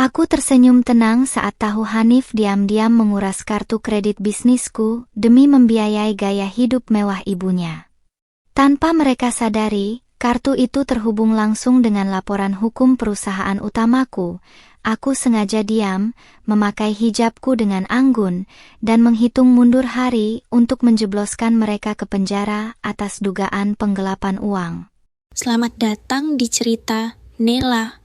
Aku tersenyum tenang saat tahu Hanif diam-diam menguras kartu kredit bisnisku demi membiayai gaya hidup mewah ibunya. Tanpa mereka sadari, kartu itu terhubung langsung dengan laporan hukum perusahaan utamaku. Aku sengaja diam, memakai hijabku dengan anggun, dan menghitung mundur hari untuk menjebloskan mereka ke penjara atas dugaan penggelapan uang. Selamat datang di cerita Nela.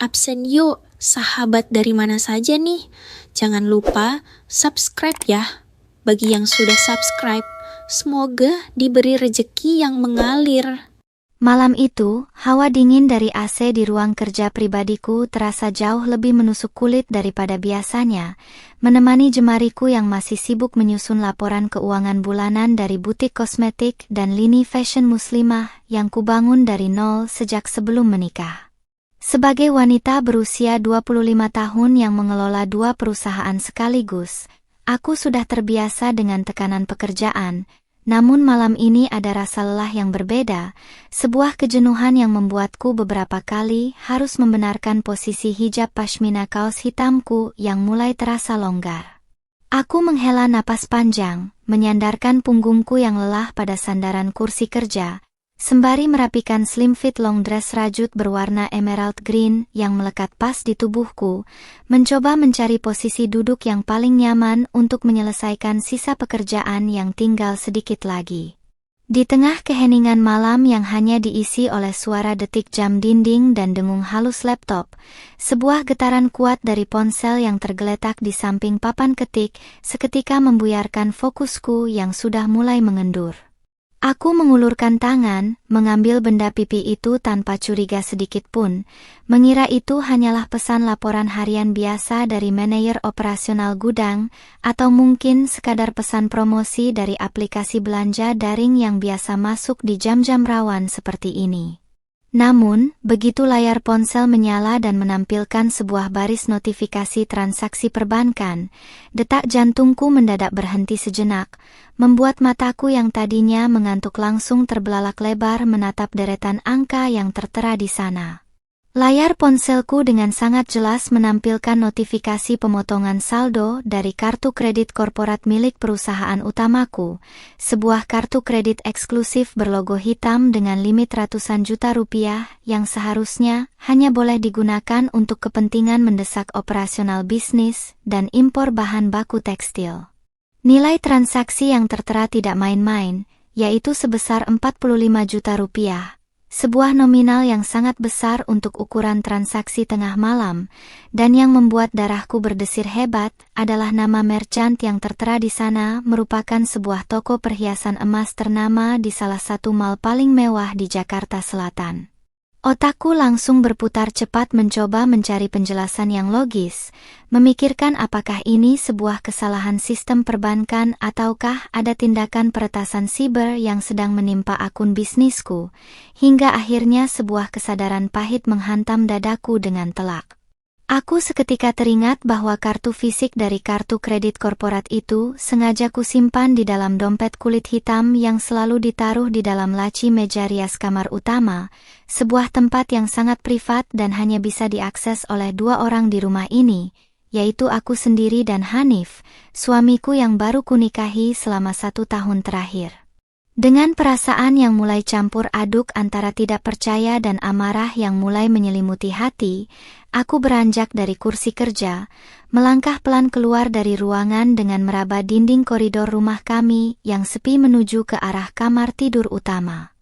Absen yuk, sahabat dari mana saja nih? Jangan lupa subscribe ya. Bagi yang sudah subscribe, semoga diberi rejeki yang mengalir. Malam itu, hawa dingin dari AC di ruang kerja pribadiku terasa jauh lebih menusuk kulit daripada biasanya, menemani jemariku yang masih sibuk menyusun laporan keuangan bulanan dari butik kosmetik dan lini fashion muslimah yang kubangun dari nol sejak sebelum menikah. Sebagai wanita berusia 25 tahun yang mengelola 2 perusahaan sekaligus, aku sudah terbiasa dengan tekanan pekerjaan. Namun malam ini ada rasa lelah yang berbeda, sebuah kejenuhan yang membuatku beberapa kali harus membenarkan posisi hijab pashmina kaos hitamku yang mulai terasa longgar. Aku menghela napas panjang, menyandarkan punggungku yang lelah pada sandaran kursi kerja, sembari merapikan slim fit long dress rajut berwarna emerald green yang melekat pas di tubuhku, mencoba mencari posisi duduk yang paling nyaman untuk menyelesaikan sisa pekerjaan yang tinggal sedikit lagi. Di tengah keheningan malam yang hanya diisi oleh suara detik jam dinding dan dengung halus laptop, sebuah getaran kuat dari ponsel yang tergeletak di samping papan ketik seketika membuyarkan fokusku yang sudah mulai mengendur. Aku mengulurkan tangan, mengambil benda pipi itu tanpa curiga sedikit pun, mengira itu hanyalah pesan laporan harian biasa dari manajer operasional gudang, atau mungkin sekadar pesan promosi dari aplikasi belanja daring yang biasa masuk di jam-jam rawan seperti ini. Namun, begitu layar ponsel menyala dan menampilkan sebuah baris notifikasi transaksi perbankan, detak jantungku mendadak berhenti sejenak, membuat mataku yang tadinya mengantuk langsung terbelalak lebar menatap deretan angka yang tertera di sana. Layar ponselku dengan sangat jelas menampilkan notifikasi pemotongan saldo dari kartu kredit korporat milik perusahaan utamaku, sebuah kartu kredit eksklusif berlogo hitam dengan limit ratusan juta rupiah yang seharusnya hanya boleh digunakan untuk kepentingan mendesak operasional bisnis dan impor bahan baku tekstil. Nilai transaksi yang tertera tidak main-main, yaitu sebesar 45 juta rupiah. Sebuah nominal yang sangat besar untuk ukuran transaksi tengah malam, dan yang membuat darahku berdesir hebat adalah nama merchant yang tertera di sana merupakan sebuah toko perhiasan emas ternama di salah satu mall paling mewah di Jakarta Selatan. Otakku langsung berputar cepat mencoba mencari penjelasan yang logis, memikirkan apakah ini sebuah kesalahan sistem perbankan ataukah ada tindakan peretasan siber yang sedang menimpa akun bisnisku, hingga akhirnya sebuah kesadaran pahit menghantam dadaku dengan telak. Aku seketika teringat bahwa kartu fisik dari kartu kredit korporat itu sengaja kusimpan di dalam dompet kulit hitam yang selalu ditaruh di dalam laci meja rias kamar utama, sebuah tempat yang sangat privat dan hanya bisa diakses oleh 2 orang di rumah ini, yaitu aku sendiri dan Hanif, suamiku yang baru kunikahi selama 1 tahun terakhir. Dengan perasaan yang mulai campur aduk antara tidak percaya dan amarah yang mulai menyelimuti hati, aku beranjak dari kursi kerja, melangkah pelan keluar dari ruangan dengan meraba dinding koridor rumah kami yang sepi menuju ke arah kamar tidur utama.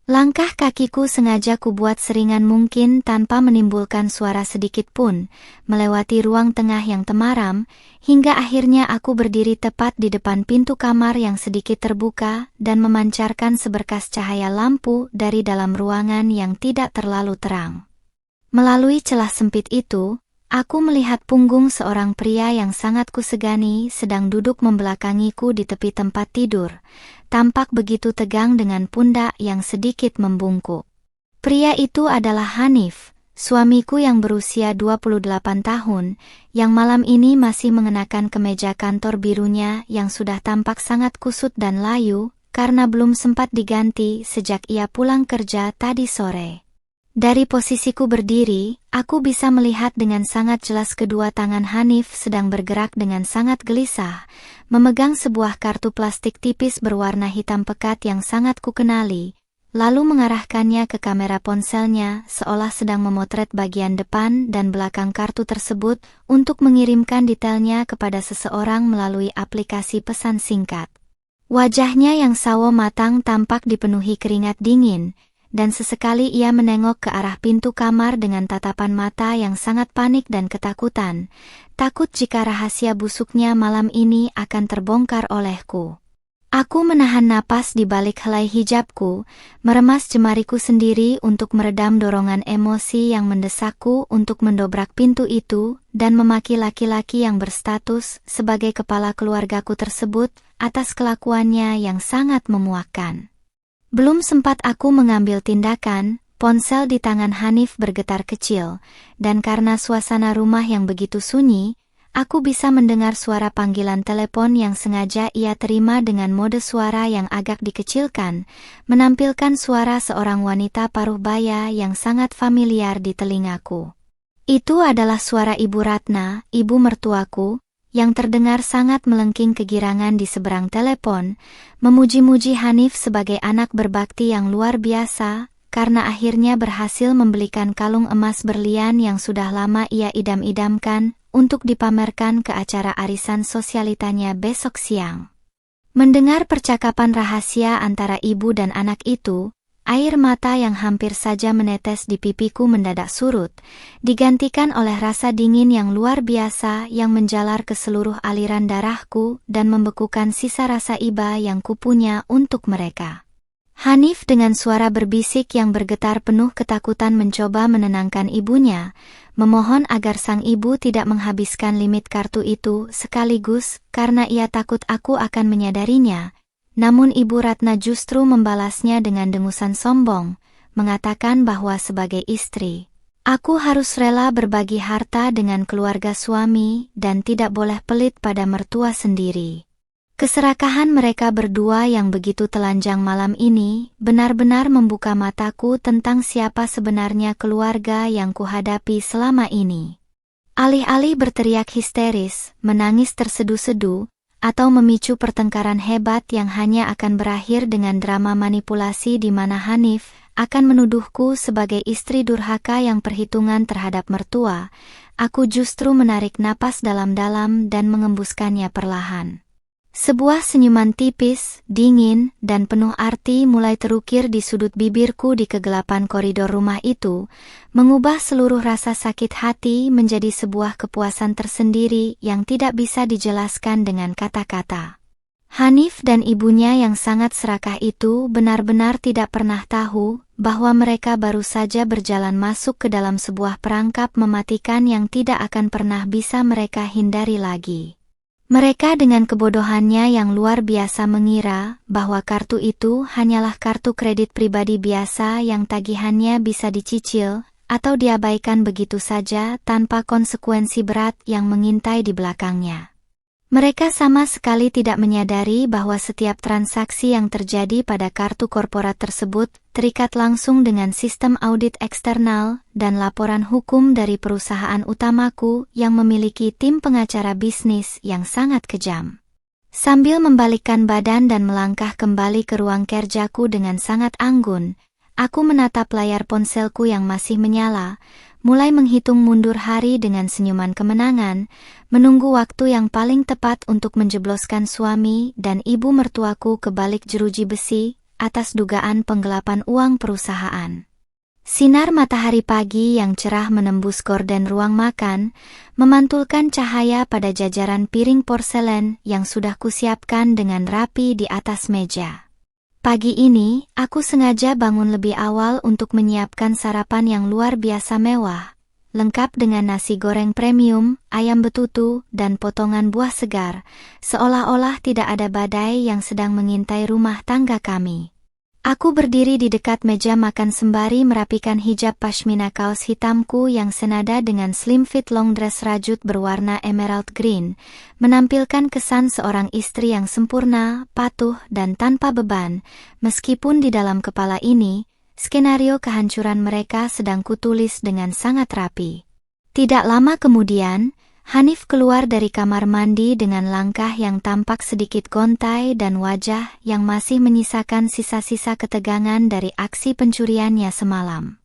Langkah kakiku sengaja kubuat seringan mungkin tanpa menimbulkan suara sedikit pun, melewati ruang tengah yang temaram, hingga akhirnya aku berdiri tepat di depan pintu kamar yang sedikit terbuka dan memancarkan seberkas cahaya lampu dari dalam ruangan yang tidak terlalu terang. Melalui celah sempit itu, aku melihat punggung seorang pria yang sangat kusegani sedang duduk membelakangiku di tepi tempat tidur, tampak begitu tegang dengan pundak yang sedikit membungkuk. Pria itu adalah Hanif, suamiku yang berusia 28 tahun, yang malam ini masih mengenakan kemeja kantor birunya yang sudah tampak sangat kusut dan layu, karena belum sempat diganti sejak ia pulang kerja tadi sore. Dari posisiku berdiri, aku bisa melihat dengan sangat jelas kedua tangan Hanif sedang bergerak dengan sangat gelisah, memegang sebuah kartu plastik tipis berwarna hitam pekat yang sangat kukenali, lalu mengarahkannya ke kamera ponselnya seolah sedang memotret bagian depan dan belakang kartu tersebut untuk mengirimkan detailnya kepada seseorang melalui aplikasi pesan singkat. Wajahnya yang sawo matang tampak dipenuhi keringat dingin, dan sesekali ia menengok ke arah pintu kamar dengan tatapan mata yang sangat panik dan ketakutan, takut jika rahasia busuknya malam ini akan terbongkar olehku. Aku menahan napas di balik helai hijabku, meremas jemariku sendiri untuk meredam dorongan emosi yang mendesakku untuk mendobrak pintu itu dan memaki laki-laki yang berstatus sebagai kepala keluargaku tersebut atas kelakuannya yang sangat memuakkan. Belum sempat aku mengambil tindakan, ponsel di tangan Hanif bergetar kecil, dan karena suasana rumah yang begitu sunyi, aku bisa mendengar suara panggilan telepon yang sengaja ia terima dengan mode suara yang agak dikecilkan, menampilkan suara seorang wanita paruh baya yang sangat familiar di telingaku. Itu adalah suara Ibu Ratna, ibu mertuaku, yang terdengar sangat melengking kegirangan di seberang telepon, memuji-muji Hanif sebagai anak berbakti yang luar biasa, karena akhirnya berhasil membelikan kalung emas berlian yang sudah lama ia idam-idamkan, untuk dipamerkan ke acara arisan sosialitanya besok siang. Mendengar percakapan rahasia antara ibu dan anak itu, air mata yang hampir saja menetes di pipiku mendadak surut, digantikan oleh rasa dingin yang luar biasa yang menjalar ke seluruh aliran darahku dan membekukan sisa rasa iba yang kupunya untuk mereka. Hanif dengan suara berbisik yang bergetar penuh ketakutan mencoba menenangkan ibunya, memohon agar sang ibu tidak menghabiskan limit kartu itu sekaligus karena ia takut aku akan menyadarinya. Namun Ibu Ratna justru membalasnya dengan dengusan sombong, mengatakan bahwa sebagai istri, aku harus rela berbagi harta dengan keluarga suami dan tidak boleh pelit pada mertua sendiri. Keserakahan mereka berdua yang begitu telanjang malam ini benar-benar membuka mataku tentang siapa sebenarnya keluarga yang kuhadapi selama ini. Alih-alih berteriak histeris, menangis tersedu-sedu, atau memicu pertengkaran hebat yang hanya akan berakhir dengan drama manipulasi di mana Hanif akan menuduhku sebagai istri durhaka yang perhitungan terhadap mertua, aku justru menarik napas dalam-dalam dan mengembuskannya perlahan. Sebuah senyuman tipis, dingin, dan penuh arti mulai terukir di sudut bibirku di kegelapan koridor rumah itu, mengubah seluruh rasa sakit hati menjadi sebuah kepuasan tersendiri yang tidak bisa dijelaskan dengan kata-kata. Hanif dan ibunya yang sangat serakah itu benar-benar tidak pernah tahu bahwa mereka baru saja berjalan masuk ke dalam sebuah perangkap mematikan yang tidak akan pernah bisa mereka hindari lagi. Mereka dengan kebodohannya yang luar biasa mengira bahwa kartu itu hanyalah kartu kredit pribadi biasa yang tagihannya bisa dicicil atau diabaikan begitu saja tanpa konsekuensi berat yang mengintai di belakangnya. Mereka sama sekali tidak menyadari bahwa setiap transaksi yang terjadi pada kartu korporat tersebut terikat langsung dengan sistem audit eksternal dan laporan hukum dari perusahaan utamaku yang memiliki tim pengacara bisnis yang sangat kejam. Sambil membalikkan badan dan melangkah kembali ke ruang kerjaku dengan sangat anggun, aku menatap layar ponselku yang masih menyala, mulai menghitung mundur hari dengan senyuman kemenangan, menunggu waktu yang paling tepat untuk menjebloskan suami dan ibu mertuaku ke balik jeruji besi atas dugaan penggelapan uang perusahaan. Sinar matahari pagi yang cerah menembus gorden ruang makan, memantulkan cahaya pada jajaran piring porselen yang sudah kusiapkan dengan rapi di atas meja. Pagi ini, aku sengaja bangun lebih awal untuk menyiapkan sarapan yang luar biasa mewah, lengkap dengan nasi goreng premium, ayam betutu, dan potongan buah segar, seolah-olah tidak ada badai yang sedang mengintai rumah tangga kami. Aku berdiri di dekat meja makan sembari merapikan hijab pashmina kaos hitamku yang senada dengan slim fit long dress rajut berwarna emerald green, menampilkan kesan seorang istri yang sempurna, patuh, dan tanpa beban, meskipun di dalam kepala ini, skenario kehancuran mereka sedang kutulis dengan sangat rapi. Tidak lama kemudian, Hanif keluar dari kamar mandi dengan langkah yang tampak sedikit gontai dan wajah yang masih menyisakan sisa-sisa ketegangan dari aksi pencuriannya semalam.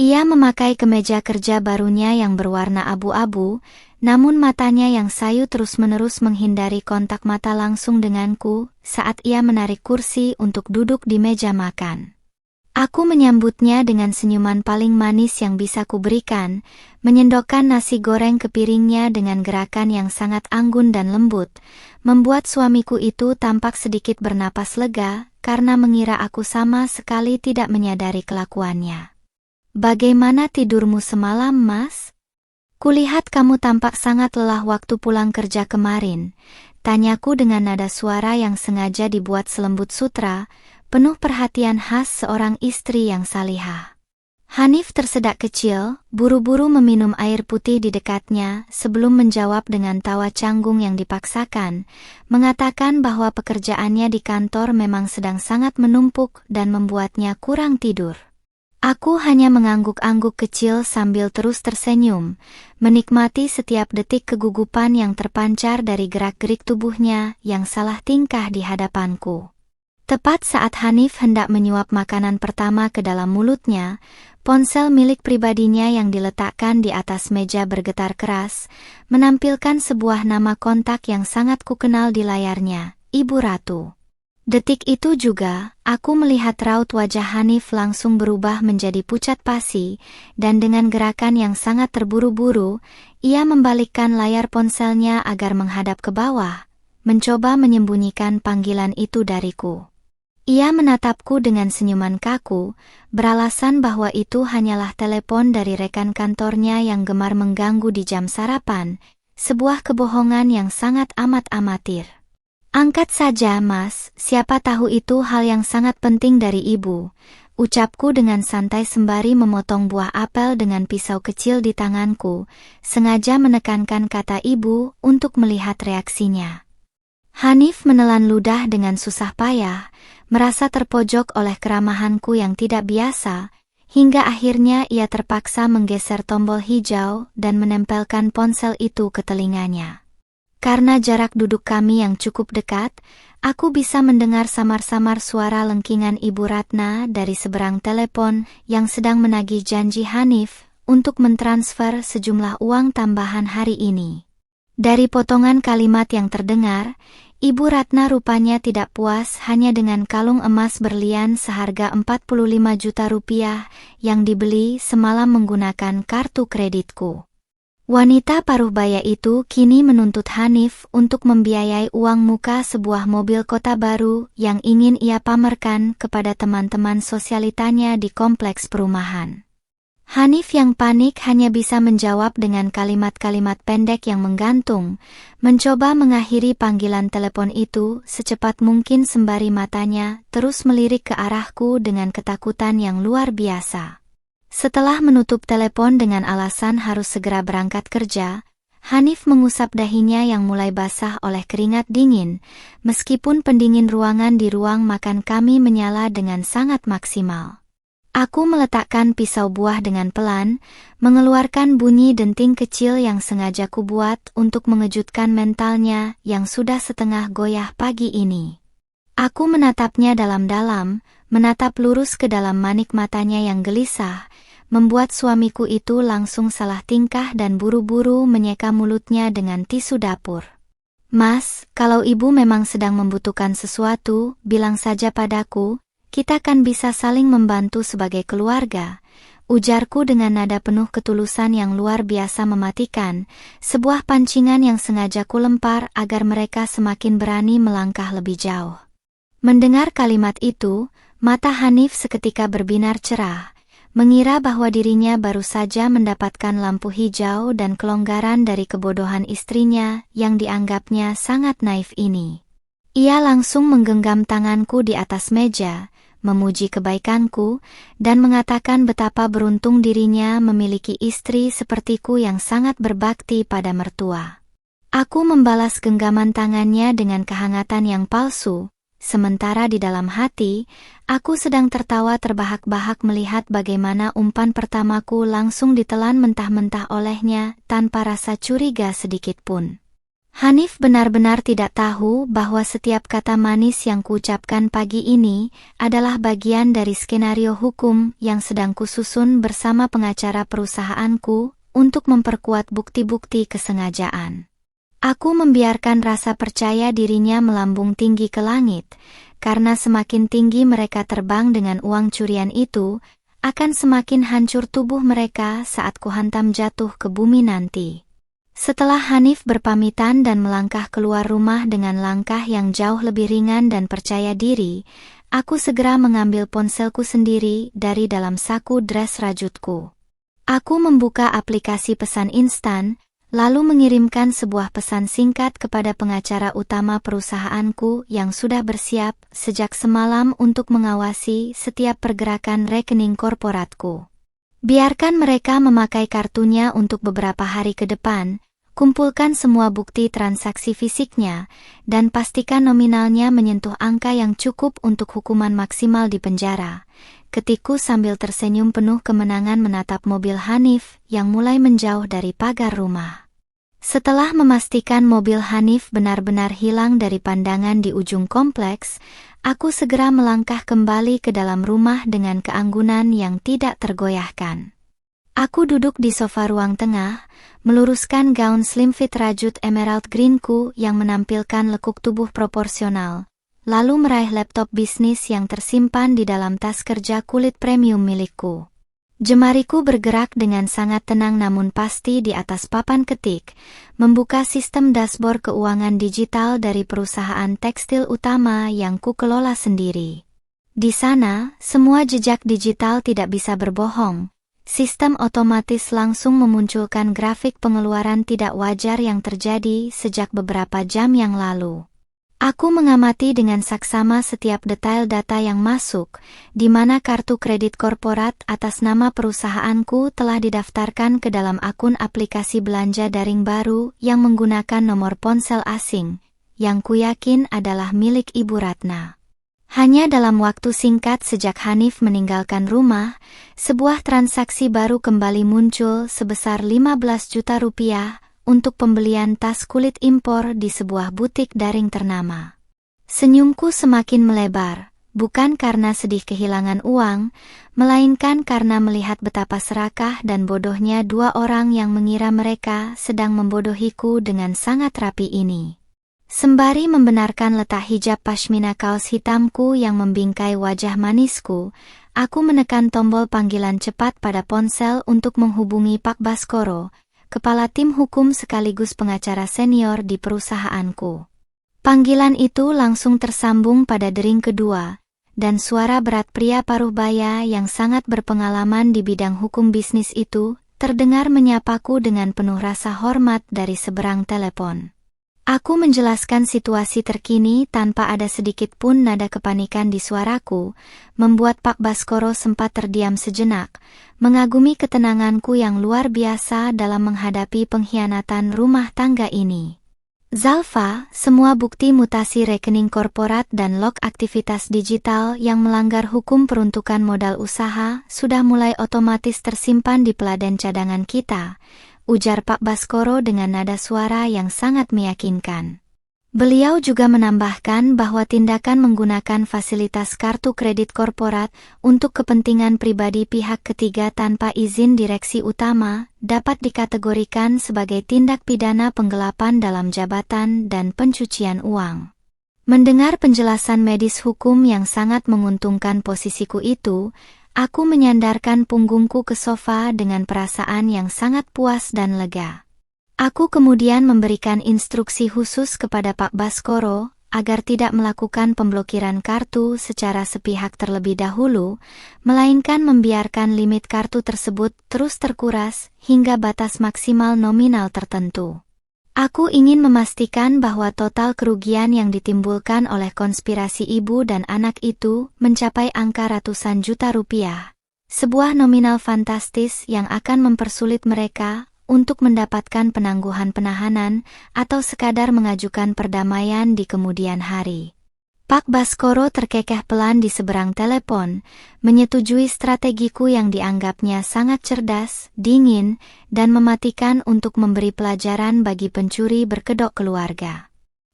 Ia memakai kemeja kerja barunya yang berwarna abu-abu, namun matanya yang sayu terus-menerus menghindari kontak mata langsung denganku saat ia menarik kursi untuk duduk di meja makan. Aku menyambutnya dengan senyuman paling manis yang bisa kuberikan, menyendokkan nasi goreng ke piringnya dengan gerakan yang sangat anggun dan lembut, membuat suamiku itu tampak sedikit bernapas lega karena mengira aku sama sekali tidak menyadari kelakuannya. "Bagaimana tidurmu semalam, Mas? Kulihat kamu tampak sangat lelah waktu pulang kerja kemarin," tanyaku dengan nada suara yang sengaja dibuat selembut sutra, penuh perhatian khas seorang istri yang salihah. Hanif tersedak kecil, buru-buru meminum air putih di dekatnya sebelum menjawab dengan tawa canggung yang dipaksakan, mengatakan bahwa pekerjaannya di kantor memang sedang sangat menumpuk dan membuatnya kurang tidur. Aku hanya mengangguk-angguk kecil sambil terus tersenyum, menikmati setiap detik kegugupan yang terpancar dari gerak-gerik tubuhnya yang salah tingkah di hadapanku. Tepat saat Hanif hendak menyuap makanan pertama ke dalam mulutnya, ponsel milik pribadinya yang diletakkan di atas meja bergetar keras, menampilkan sebuah nama kontak yang sangat kukenal di layarnya, Ibu Ratu. Detik itu juga, aku melihat raut wajah Hanif langsung berubah menjadi pucat pasi, dan dengan gerakan yang sangat terburu-buru, ia membalikkan layar ponselnya agar menghadap ke bawah, mencoba menyembunyikan panggilan itu dariku. Ia menatapku dengan senyuman kaku, beralasan bahwa itu hanyalah telepon dari rekan kantornya yang gemar mengganggu di jam sarapan, sebuah kebohongan yang sangat amat amatir. "Angkat saja, Mas, siapa tahu itu hal yang sangat penting dari Ibu," ucapku dengan santai sembari memotong buah apel dengan pisau kecil di tanganku, sengaja menekankan kata Ibu untuk melihat reaksinya. Hanif menelan ludah dengan susah payah, merasa terpojok oleh keramahanku yang tidak biasa, hingga akhirnya ia terpaksa menggeser tombol hijau dan menempelkan ponsel itu ke telinganya. Karena jarak duduk kami yang cukup dekat, aku bisa mendengar samar-samar suara lengkingan Ibu Ratna dari seberang telepon yang sedang menagih janji Hanif untuk mentransfer sejumlah uang tambahan hari ini. Dari potongan kalimat yang terdengar, Ibu Ratna rupanya tidak puas hanya dengan kalung emas berlian seharga 45 juta rupiah yang dibeli semalam menggunakan kartu kreditku. Wanita paruh baya itu kini menuntut Hanif untuk membiayai uang muka sebuah mobil kota baru yang ingin ia pamerkan kepada teman-teman sosialitanya di kompleks perumahan. Hanif yang panik hanya bisa menjawab dengan kalimat-kalimat pendek yang menggantung, mencoba mengakhiri panggilan telepon itu secepat mungkin sembari matanya terus melirik ke arahku dengan ketakutan yang luar biasa. Setelah menutup telepon dengan alasan harus segera berangkat kerja, Hanif mengusap dahinya yang mulai basah oleh keringat dingin, meskipun pendingin ruangan di ruang makan kami menyala dengan sangat maksimal. Aku meletakkan pisau buah dengan pelan, mengeluarkan bunyi denting kecil yang sengaja kubuat untuk mengejutkan mentalnya yang sudah setengah goyah pagi ini. Aku menatapnya dalam-dalam, menatap lurus ke dalam manik matanya yang gelisah, membuat suamiku itu langsung salah tingkah dan buru-buru menyeka mulutnya dengan tisu dapur. "Mas, kalau Ibu memang sedang membutuhkan sesuatu, bilang saja padaku. Kita kan bisa saling membantu sebagai keluarga," ujarku dengan nada penuh ketulusan yang luar biasa mematikan, sebuah pancingan yang sengaja kulempar agar mereka semakin berani melangkah lebih jauh. Mendengar kalimat itu, mata Hanif seketika berbinar cerah, mengira bahwa dirinya baru saja mendapatkan lampu hijau dan kelonggaran dari kebodohan istrinya yang dianggapnya sangat naif ini. Ia langsung menggenggam tanganku di atas meja, memuji kebaikanku, dan mengatakan betapa beruntung dirinya memiliki istri sepertiku yang sangat berbakti pada mertua. Aku membalas genggaman tangannya dengan kehangatan yang palsu, Sementara di dalam hati, aku sedang tertawa terbahak-bahak melihat bagaimana umpan pertamaku langsung ditelan mentah-mentah olehnya tanpa rasa curiga sedikit pun. Hanif benar-benar tidak tahu bahwa setiap kata manis yang kuucapkan pagi ini adalah bagian dari skenario hukum yang sedang kususun bersama pengacara perusahaanku untuk memperkuat bukti-bukti kesengajaan. Aku membiarkan rasa percaya dirinya melambung tinggi ke langit, karena semakin tinggi mereka terbang dengan uang curian itu, akan semakin hancur tubuh mereka saat kuhantam jatuh ke bumi nanti. Setelah Hanif berpamitan dan melangkah keluar rumah dengan langkah yang jauh lebih ringan dan percaya diri, aku segera mengambil ponselku sendiri dari dalam saku dress rajutku. Aku membuka aplikasi pesan instan, lalu mengirimkan sebuah pesan singkat kepada pengacara utama perusahaanku yang sudah bersiap sejak semalam untuk mengawasi setiap pergerakan rekening korporatku. Biarkan mereka memakai kartunya untuk beberapa hari ke depan, kumpulkan semua bukti transaksi fisiknya, dan pastikan nominalnya menyentuh angka yang cukup untuk hukuman maksimal di penjara. Ketikku sambil tersenyum penuh kemenangan menatap mobil Hanif yang mulai menjauh dari pagar rumah. Setelah memastikan mobil Hanif benar-benar hilang dari pandangan di ujung kompleks, aku segera melangkah kembali ke dalam rumah dengan keanggunan yang tidak tergoyahkan. Aku duduk di sofa ruang tengah, meluruskan gaun slim fit rajut emerald greenku yang menampilkan lekuk tubuh proporsional, lalu meraih laptop bisnis yang tersimpan di dalam tas kerja kulit premium milikku. Jemariku bergerak dengan sangat tenang namun pasti di atas papan ketik, membuka sistem dashboard keuangan digital dari perusahaan tekstil utama yang kukelola sendiri. Di sana, semua jejak digital tidak bisa berbohong. Sistem otomatis langsung memunculkan grafik pengeluaran tidak wajar yang terjadi sejak beberapa jam yang lalu. Aku mengamati dengan saksama setiap detail data yang masuk, di mana kartu kredit korporat atas nama perusahaanku telah didaftarkan ke dalam akun aplikasi belanja daring baru yang menggunakan nomor ponsel asing, yang kuyakin adalah milik Ibu Ratna. Hanya dalam waktu singkat sejak Hanif meninggalkan rumah, sebuah transaksi baru kembali muncul sebesar 15 juta rupiah, untuk pembelian tas kulit impor di sebuah butik daring ternama. Senyumku semakin melebar, bukan karena sedih kehilangan uang, melainkan karena melihat betapa serakah dan bodohnya dua orang yang mengira mereka sedang membodohiku dengan sangat rapi ini. Sembari membenarkan letak hijab pashmina kaos hitamku yang membingkai wajah manisku, aku menekan tombol panggilan cepat pada ponsel untuk menghubungi Pak Baskoro, kepala tim hukum sekaligus pengacara senior di perusahaanku. Panggilan itu langsung tersambung pada dering kedua, dan suara berat pria paruh baya yang sangat berpengalaman di bidang hukum bisnis itu terdengar menyapaku dengan penuh rasa hormat dari seberang telepon. Aku menjelaskan situasi terkini tanpa ada sedikit pun nada kepanikan di suaraku, membuat Pak Baskoro sempat terdiam sejenak, mengagumi ketenanganku yang luar biasa dalam menghadapi pengkhianatan rumah tangga ini. Zalfa, semua bukti mutasi rekening korporat dan log aktivitas digital yang melanggar hukum peruntukan modal usaha sudah mulai otomatis tersimpan di peladen cadangan kita, ujar Pak Baskoro dengan nada suara yang sangat meyakinkan. Beliau juga menambahkan bahwa tindakan menggunakan fasilitas kartu kredit korporat untuk kepentingan pribadi pihak ketiga tanpa izin direksi utama dapat dikategorikan sebagai tindak pidana penggelapan dalam jabatan dan pencucian uang. Mendengar penjelasan medis hukum yang sangat menguntungkan posisiku itu, aku menyandarkan punggungku ke sofa dengan perasaan yang sangat puas dan lega. Aku kemudian memberikan instruksi khusus kepada Pak Baskoro agar tidak melakukan pemblokiran kartu secara sepihak terlebih dahulu, melainkan membiarkan limit kartu tersebut terus terkuras hingga batas maksimal nominal tertentu. Aku ingin memastikan bahwa total kerugian yang ditimbulkan oleh konspirasi ibu dan anak itu mencapai angka ratusan juta rupiah. Sebuah nominal fantastis yang akan mempersulit mereka untuk mendapatkan penangguhan penahanan atau sekadar mengajukan perdamaian di kemudian hari. Pak Baskoro terkekeh pelan di seberang telepon, menyetujui strategiku yang dianggapnya sangat cerdas, dingin, dan mematikan untuk memberi pelajaran bagi pencuri berkedok keluarga.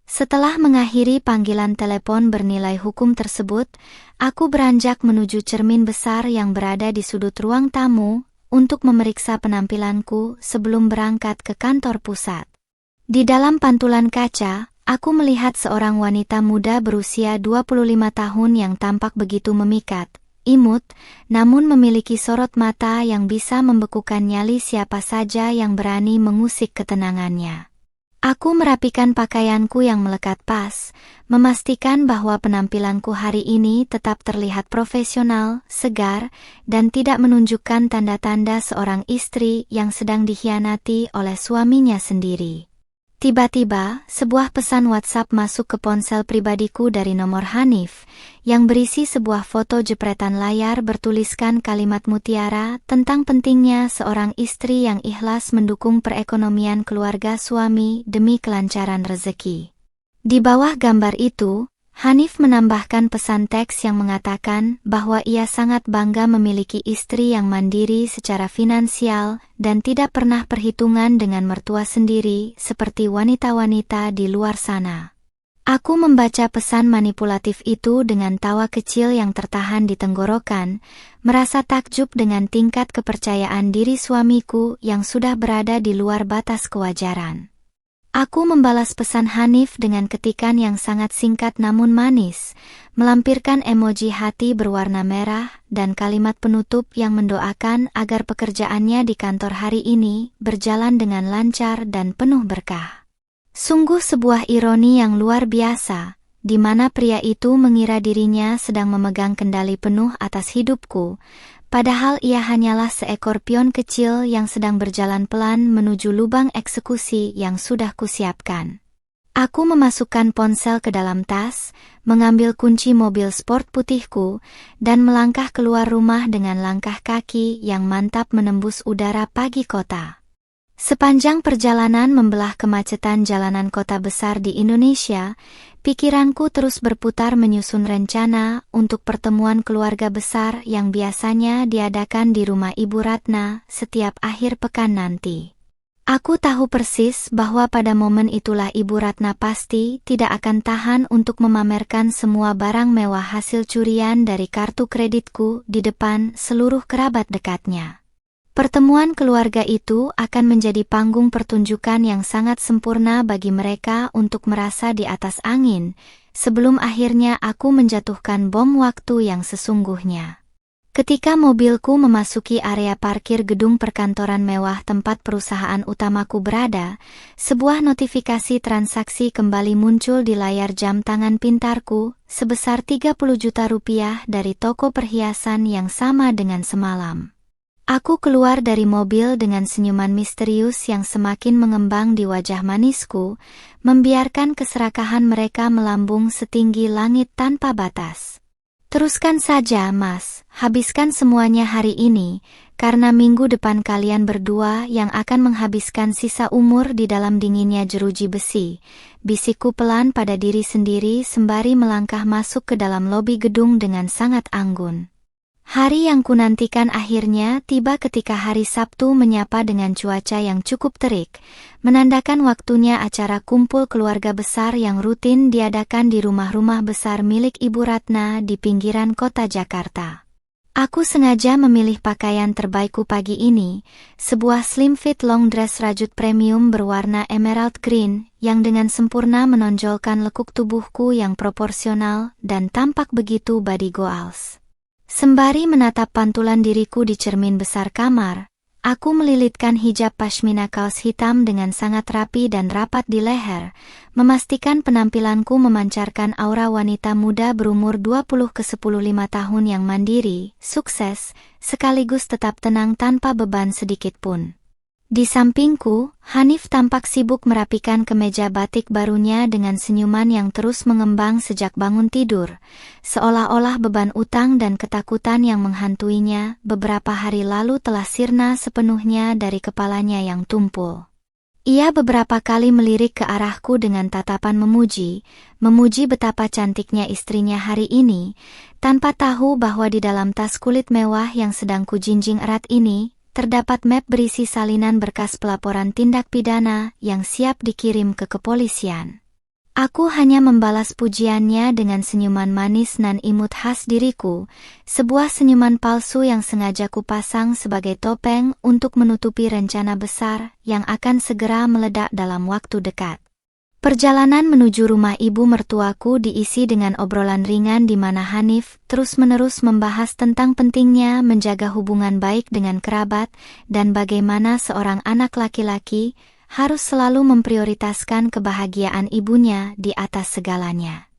Setelah mengakhiri panggilan telepon bernilai hukum tersebut, aku beranjak menuju cermin besar yang berada di sudut ruang tamu untuk memeriksa penampilanku sebelum berangkat ke kantor pusat. Di dalam pantulan kaca, aku melihat seorang wanita muda berusia 25 tahun yang tampak begitu memikat, imut, namun memiliki sorot mata yang bisa membekukan nyali siapa saja yang berani mengusik ketenangannya. Aku merapikan pakaianku yang melekat pas, memastikan bahwa penampilanku hari ini tetap terlihat profesional, segar, dan tidak menunjukkan tanda-tanda seorang istri yang sedang dikhianati oleh suaminya sendiri. Tiba-tiba, sebuah pesan WhatsApp masuk ke ponsel pribadiku dari nomor Hanif, yang berisi sebuah foto jepretan layar bertuliskan kalimat mutiara tentang pentingnya seorang istri yang ikhlas mendukung perekonomian keluarga suami demi kelancaran rezeki. Di bawah gambar itu, Hanif menambahkan pesan teks yang mengatakan bahwa ia sangat bangga memiliki istri yang mandiri secara finansial dan tidak pernah perhitungan dengan mertua sendiri seperti wanita-wanita di luar sana. Aku membaca pesan manipulatif itu dengan tawa kecil yang tertahan di tenggorokan, merasa takjub dengan tingkat kepercayaan diri suamiku yang sudah berada di luar batas kewajaran. Aku membalas pesan Hanif dengan ketikan yang sangat singkat namun manis, melampirkan emoji hati berwarna merah dan kalimat penutup yang mendoakan agar pekerjaannya di kantor hari ini berjalan dengan lancar dan penuh berkah. Sungguh sebuah ironi yang luar biasa, di mana pria itu mengira dirinya sedang memegang kendali penuh atas hidupku, padahal ia hanyalah seekor pion kecil yang sedang berjalan pelan menuju lubang eksekusi yang sudah kusiapkan. Aku memasukkan ponsel ke dalam tas, mengambil kunci mobil sport putihku, dan melangkah keluar rumah dengan langkah kaki yang mantap menembus udara pagi kota. Sepanjang perjalanan membelah kemacetan jalanan kota besar di Indonesia, pikiranku terus berputar menyusun rencana untuk pertemuan keluarga besar yang biasanya diadakan di rumah Ibu Ratna setiap akhir pekan nanti. Aku tahu persis bahwa pada momen itulah Ibu Ratna pasti tidak akan tahan untuk memamerkan semua barang mewah hasil curian dari kartu kreditku di depan seluruh kerabat dekatnya. Pertemuan keluarga itu akan menjadi panggung pertunjukan yang sangat sempurna bagi mereka untuk merasa di atas angin, sebelum akhirnya aku menjatuhkan bom waktu yang sesungguhnya. Ketika mobilku memasuki area parkir gedung perkantoran mewah tempat perusahaan utamaku berada, sebuah notifikasi transaksi kembali muncul di layar jam tangan pintarku sebesar 30 juta rupiah dari toko perhiasan yang sama dengan semalam. Aku keluar dari mobil dengan senyuman misterius yang semakin mengembang di wajah manisku, membiarkan keserakahan mereka melambung setinggi langit tanpa batas. Teruskan saja, Mas, habiskan semuanya hari ini, karena minggu depan kalian berdua yang akan menghabiskan sisa umur di dalam dinginnya jeruji besi, bisikku pelan pada diri sendiri sembari melangkah masuk ke dalam lobi gedung dengan sangat anggun. Hari yang kunantikan akhirnya tiba ketika hari Sabtu menyapa dengan cuaca yang cukup terik, menandakan waktunya acara kumpul keluarga besar yang rutin diadakan di rumah-rumah besar milik Ibu Ratna di pinggiran kota Jakarta. Aku sengaja memilih pakaian terbaikku pagi ini, sebuah slim fit long dress rajut premium berwarna emerald green yang dengan sempurna menonjolkan lekuk tubuhku yang proporsional dan tampak begitu body goals. Sembari menatap pantulan diriku di cermin besar kamar, aku melilitkan hijab pashmina kaos hitam dengan sangat rapi dan rapat di leher, memastikan penampilanku memancarkan aura wanita muda berumur 20 ke 15 tahun yang mandiri, sukses, sekaligus tetap tenang tanpa beban sedikit pun. Di sampingku, Hanif tampak sibuk merapikan kemeja batik barunya dengan senyuman yang terus mengembang sejak bangun tidur, seolah-olah beban utang dan ketakutan yang menghantuinya beberapa hari lalu telah sirna sepenuhnya dari kepalanya yang tumpul. Ia beberapa kali melirik ke arahku dengan tatapan memuji betapa cantiknya istrinya hari ini, tanpa tahu bahwa di dalam tas kulit mewah yang sedang kujinjing erat ini, terdapat map berisi salinan berkas pelaporan tindak pidana yang siap dikirim ke kepolisian. Aku hanya membalas pujiannya dengan senyuman manis nan imut khas diriku, sebuah senyuman palsu yang sengaja kupasang sebagai topeng untuk menutupi rencana besar yang akan segera meledak dalam waktu dekat. Perjalanan menuju rumah ibu mertuaku diisi dengan obrolan ringan di mana Hanif terus-menerus membahas tentang pentingnya menjaga hubungan baik dengan kerabat dan bagaimana seorang anak laki-laki harus selalu memprioritaskan kebahagiaan ibunya di atas segalanya.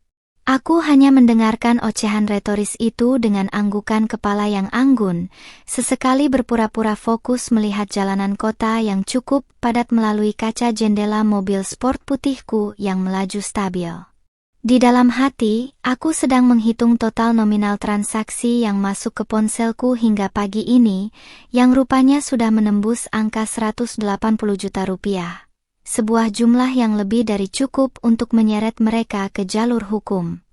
Aku hanya mendengarkan ocehan retoris itu dengan anggukan kepala yang anggun, sesekali berpura-pura fokus melihat jalanan kota yang cukup padat melalui kaca jendela mobil sport putihku yang melaju stabil. Di dalam hati, aku sedang menghitung total nominal transaksi yang masuk ke ponselku hingga pagi ini, yang rupanya sudah menembus angka 180 juta rupiah. Sebuah jumlah yang lebih dari cukup untuk menyeret mereka ke jalur hukum.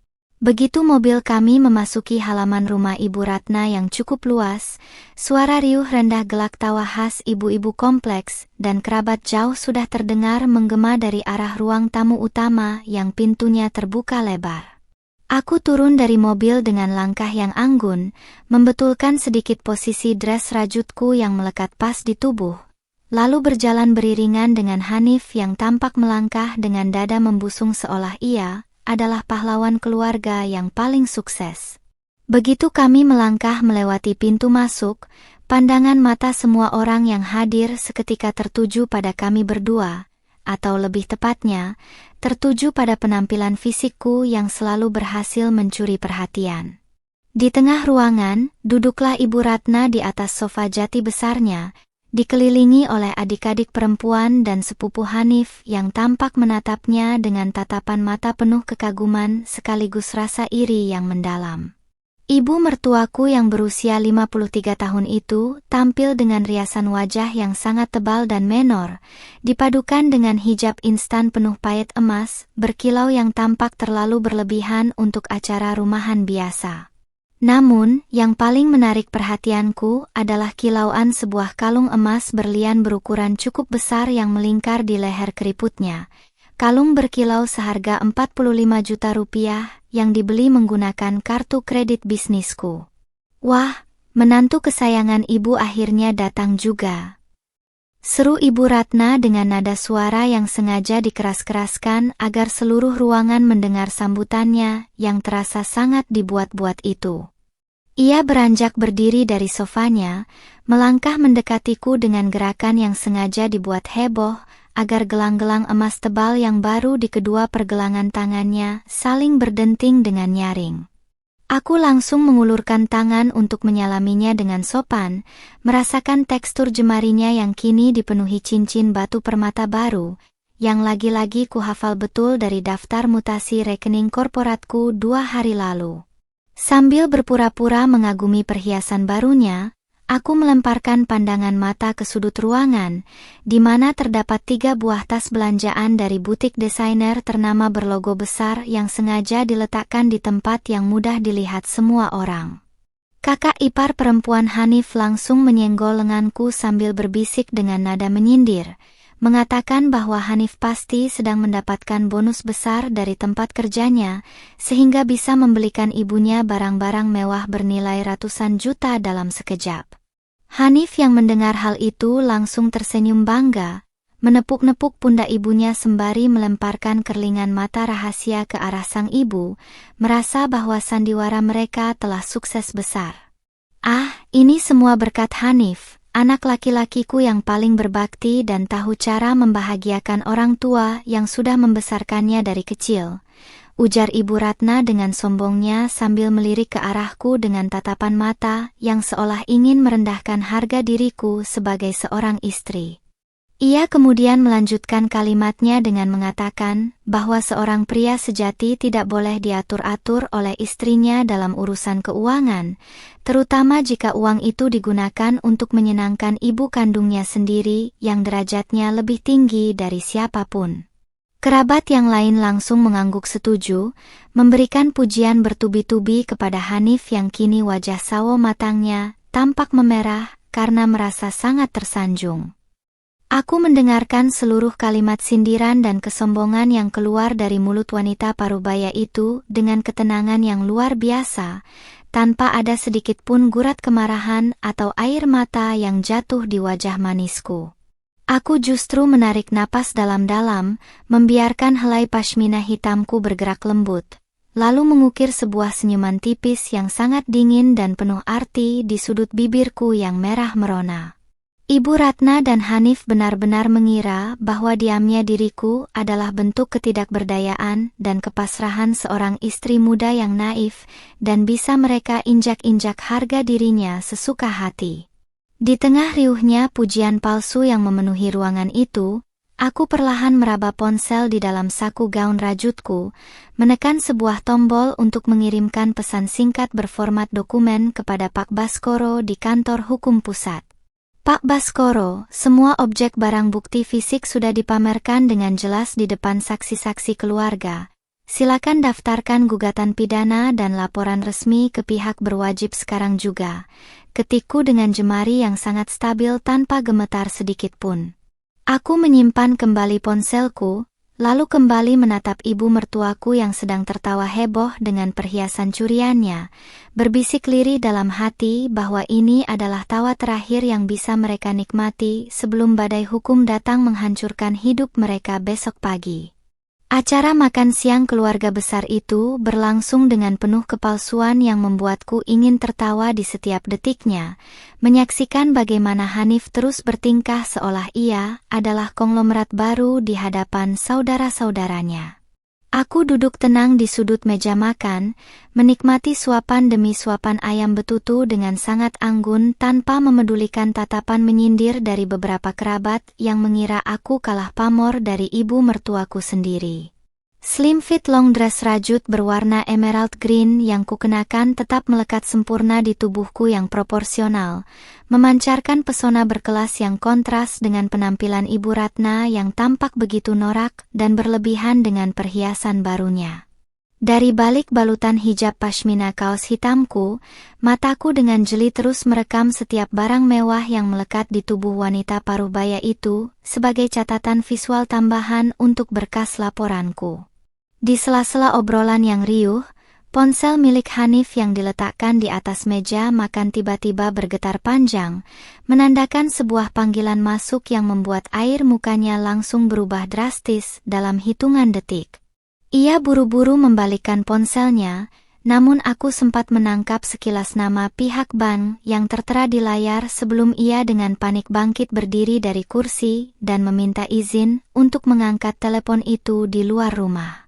Begitu mobil kami memasuki halaman rumah Ibu Ratna yang cukup luas, suara riuh rendah gelak tawa khas ibu-ibu kompleks dan kerabat jauh sudah terdengar menggema dari arah ruang tamu utama yang pintunya terbuka lebar. Aku turun dari mobil dengan langkah yang anggun, membetulkan sedikit posisi dress rajutku yang melekat pas di tubuh, lalu berjalan beriringan dengan Hanif yang tampak melangkah dengan dada membusung seolah ia adalah pahlawan keluarga yang paling sukses. Begitu kami melangkah melewati pintu masuk, pandangan mata semua orang yang hadir seketika tertuju pada kami berdua, atau lebih tepatnya, tertuju pada penampilan fisikku yang selalu berhasil mencuri perhatian. Di tengah ruangan, duduklah Ibu Ratna di atas sofa jati besarnya, dikelilingi oleh adik-adik perempuan dan sepupu Hanif yang tampak menatapnya dengan tatapan mata penuh kekaguman sekaligus rasa iri yang mendalam. Ibu mertuaku yang berusia 53 tahun itu tampil dengan riasan wajah yang sangat tebal dan menor, dipadukan dengan hijab instan penuh paet emas, berkilau yang tampak terlalu berlebihan untuk acara rumahan biasa. Namun, yang paling menarik perhatianku adalah kilauan sebuah kalung emas berlian berukuran cukup besar yang melingkar di leher keriputnya. Kalung berkilau seharga 45 juta rupiah yang dibeli menggunakan kartu kredit bisnisku. Wah, menantu kesayangan ibu akhirnya datang juga. Seru Ibu Ratna dengan nada suara yang sengaja dikeras-keraskan agar seluruh ruangan mendengar sambutannya yang terasa sangat dibuat-buat itu. Ia beranjak berdiri dari sofanya, melangkah mendekatiku dengan gerakan yang sengaja dibuat heboh, agar gelang-gelang emas tebal yang baru di kedua pergelangan tangannya saling berdenting dengan nyaring. Aku langsung mengulurkan tangan untuk menyalaminya dengan sopan, merasakan tekstur jemarinya yang kini dipenuhi cincin batu permata baru, yang lagi-lagi kuhafal betul dari daftar mutasi rekening korporatku 2 hari lalu. Sambil berpura-pura mengagumi perhiasan barunya, aku melemparkan pandangan mata ke sudut ruangan, di mana terdapat 3 buah tas belanjaan dari butik desainer ternama berlogo besar yang sengaja diletakkan di tempat yang mudah dilihat semua orang. Kakak ipar perempuan Hanif langsung menyenggol lenganku sambil berbisik dengan nada menyindir, mengatakan bahwa Hanif pasti sedang mendapatkan bonus besar dari tempat kerjanya, sehingga bisa membelikan ibunya barang-barang mewah bernilai ratusan juta dalam sekejap. Hanif yang mendengar hal itu langsung tersenyum bangga, menepuk-nepuk pundak ibunya sembari melemparkan kerlingan mata rahasia ke arah sang ibu, merasa bahwa sandiwara mereka telah sukses besar. Ah, ini semua berkat Hanif, anak laki-lakiku yang paling berbakti dan tahu cara membahagiakan orang tua yang sudah membesarkannya dari kecil, ujar Ibu Ratna dengan sombongnya sambil melirik ke arahku dengan tatapan mata yang seolah ingin merendahkan harga diriku sebagai seorang istri. Ia kemudian melanjutkan kalimatnya dengan mengatakan bahwa seorang pria sejati tidak boleh diatur-atur oleh istrinya dalam urusan keuangan, terutama jika uang itu digunakan untuk menyenangkan ibu kandungnya sendiri yang derajatnya lebih tinggi dari siapapun. Kerabat yang lain langsung mengangguk setuju, memberikan pujian bertubi-tubi kepada Hanif yang kini wajah sawo matangnya tampak memerah karena merasa sangat tersanjung. Aku mendengarkan seluruh kalimat sindiran dan kesombongan yang keluar dari mulut wanita parubaya itu dengan ketenangan yang luar biasa, tanpa ada sedikit pun gurat kemarahan atau air mata yang jatuh di wajah manisku. Aku justru menarik napas dalam-dalam, membiarkan helai pashmina hitamku bergerak lembut, lalu mengukir sebuah senyuman tipis yang sangat dingin dan penuh arti di sudut bibirku yang merah merona. Ibu Ratna dan Hanif benar-benar mengira bahwa diamnya diriku adalah bentuk ketidakberdayaan dan kepasrahan seorang istri muda yang naif, dan bisa mereka injak-injak harga dirinya sesuka hati. Di tengah riuhnya pujian palsu yang memenuhi ruangan itu, aku perlahan meraba ponsel di dalam saku gaun rajutku, menekan sebuah tombol untuk mengirimkan pesan singkat berformat dokumen kepada Pak Baskoro di kantor hukum pusat. Pak Baskoro, semua objek barang bukti fisik sudah dipamerkan dengan jelas di depan saksi-saksi keluarga. Silakan daftarkan gugatan pidana dan laporan resmi ke pihak berwajib sekarang juga. Ketikku dengan jemari yang sangat stabil tanpa gemetar sedikit pun. Aku menyimpan kembali ponselku, lalu kembali menatap ibu mertuaku yang sedang tertawa heboh dengan perhiasan curiannya, berbisik lirih dalam hati bahwa ini adalah tawa terakhir yang bisa mereka nikmati sebelum badai hukum datang menghancurkan hidup mereka besok pagi. Acara makan siang keluarga besar itu berlangsung dengan penuh kepalsuan yang membuatku ingin tertawa di setiap detiknya, menyaksikan bagaimana Hanif terus bertingkah seolah ia adalah konglomerat baru di hadapan saudara-saudaranya. Aku duduk tenang di sudut meja makan, menikmati suapan demi suapan ayam betutu dengan sangat anggun tanpa memedulikan tatapan menyindir dari beberapa kerabat yang mengira aku kalah pamor dari ibu mertuaku sendiri. Slim fit long dress rajut berwarna emerald green yang kukenakan tetap melekat sempurna di tubuhku yang proporsional, memancarkan pesona berkelas yang kontras dengan penampilan Ibu Ratna yang tampak begitu norak dan berlebihan dengan perhiasan barunya. Dari balik balutan hijab pashmina kaos hitamku, mataku dengan jeli terus merekam setiap barang mewah yang melekat di tubuh wanita parubaya itu sebagai catatan visual tambahan untuk berkas laporanku. Di sela-sela obrolan yang riuh, ponsel milik Hanif yang diletakkan di atas meja makan tiba-tiba bergetar panjang, menandakan sebuah panggilan masuk yang membuat air mukanya langsung berubah drastis dalam hitungan detik. Ia buru-buru membalikkan ponselnya, namun aku sempat menangkap sekilas nama pihak bank yang tertera di layar sebelum ia dengan panik bangkit berdiri dari kursi dan meminta izin untuk mengangkat telepon itu di luar rumah.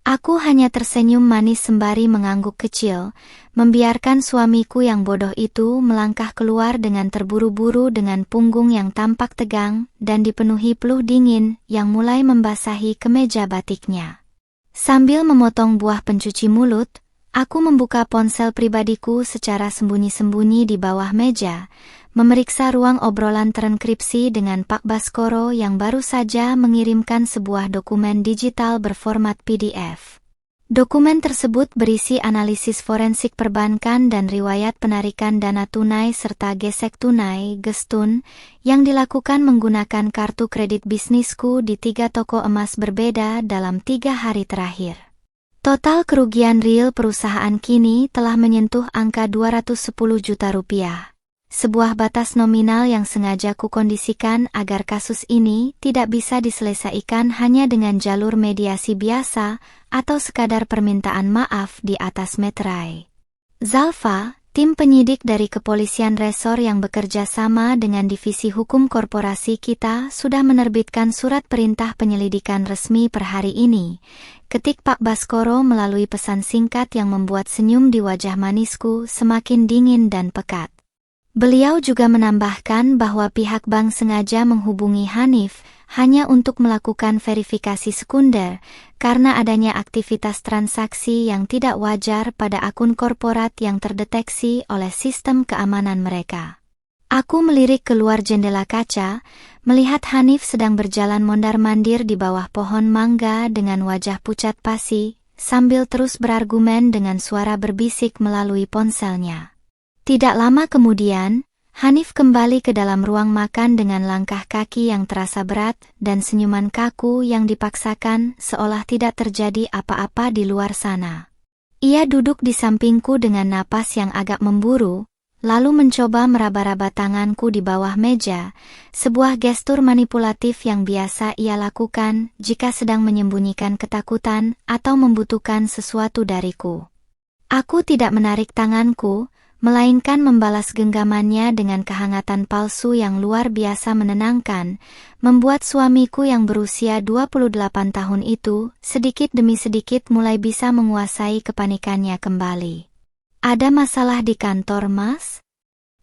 Aku hanya tersenyum manis sembari mengangguk kecil, membiarkan suamiku yang bodoh itu melangkah keluar dengan terburu-buru dengan punggung yang tampak tegang dan dipenuhi peluh dingin yang mulai membasahi kemeja batiknya. Sambil memotong buah pencuci mulut, aku membuka ponsel pribadiku secara sembunyi-sembunyi di bawah meja, memeriksa ruang obrolan terenkripsi dengan Pak Baskoro yang baru saja mengirimkan sebuah dokumen digital berformat PDF. Dokumen tersebut berisi analisis forensik perbankan dan riwayat penarikan dana tunai serta gesek tunai (gestun) yang dilakukan menggunakan kartu kredit bisnisku di 3 toko emas berbeda dalam 3 hari terakhir. Total kerugian real perusahaan kini telah menyentuh angka 210 juta rupiah. Sebuah batas nominal yang sengaja kukondisikan agar kasus ini tidak bisa diselesaikan hanya dengan jalur mediasi biasa atau sekadar permintaan maaf di atas meterai. Zalfa, tim penyidik dari kepolisian resor yang bekerja sama dengan divisi hukum korporasi kita sudah menerbitkan surat perintah penyelidikan resmi per hari ini, ketik Pak Baskoro melalui pesan singkat yang membuat senyum di wajah manisku semakin dingin dan pekat. Beliau juga menambahkan bahwa pihak bank sengaja menghubungi Hanif hanya untuk melakukan verifikasi sekunder karena adanya aktivitas transaksi yang tidak wajar pada akun korporat yang terdeteksi oleh sistem keamanan mereka. Aku melirik keluar jendela kaca, melihat Hanif sedang berjalan mondar-mandir di bawah pohon mangga dengan wajah pucat pasi, sambil terus berargumen dengan suara berbisik melalui ponselnya. Tidak lama kemudian, Hanif kembali ke dalam ruang makan dengan langkah kaki yang terasa berat dan senyuman kaku yang dipaksakan seolah tidak terjadi apa-apa di luar sana. Ia duduk di sampingku dengan napas yang agak memburu, lalu mencoba meraba-raba tanganku di bawah meja, sebuah gestur manipulatif yang biasa ia lakukan jika sedang menyembunyikan ketakutan atau membutuhkan sesuatu dariku. Aku tidak menarik tanganku, melainkan membalas genggamannya dengan kehangatan palsu yang luar biasa menenangkan, membuat suamiku yang berusia 28 tahun itu sedikit demi sedikit mulai bisa menguasai kepanikannya kembali. Ada masalah di kantor, Mas?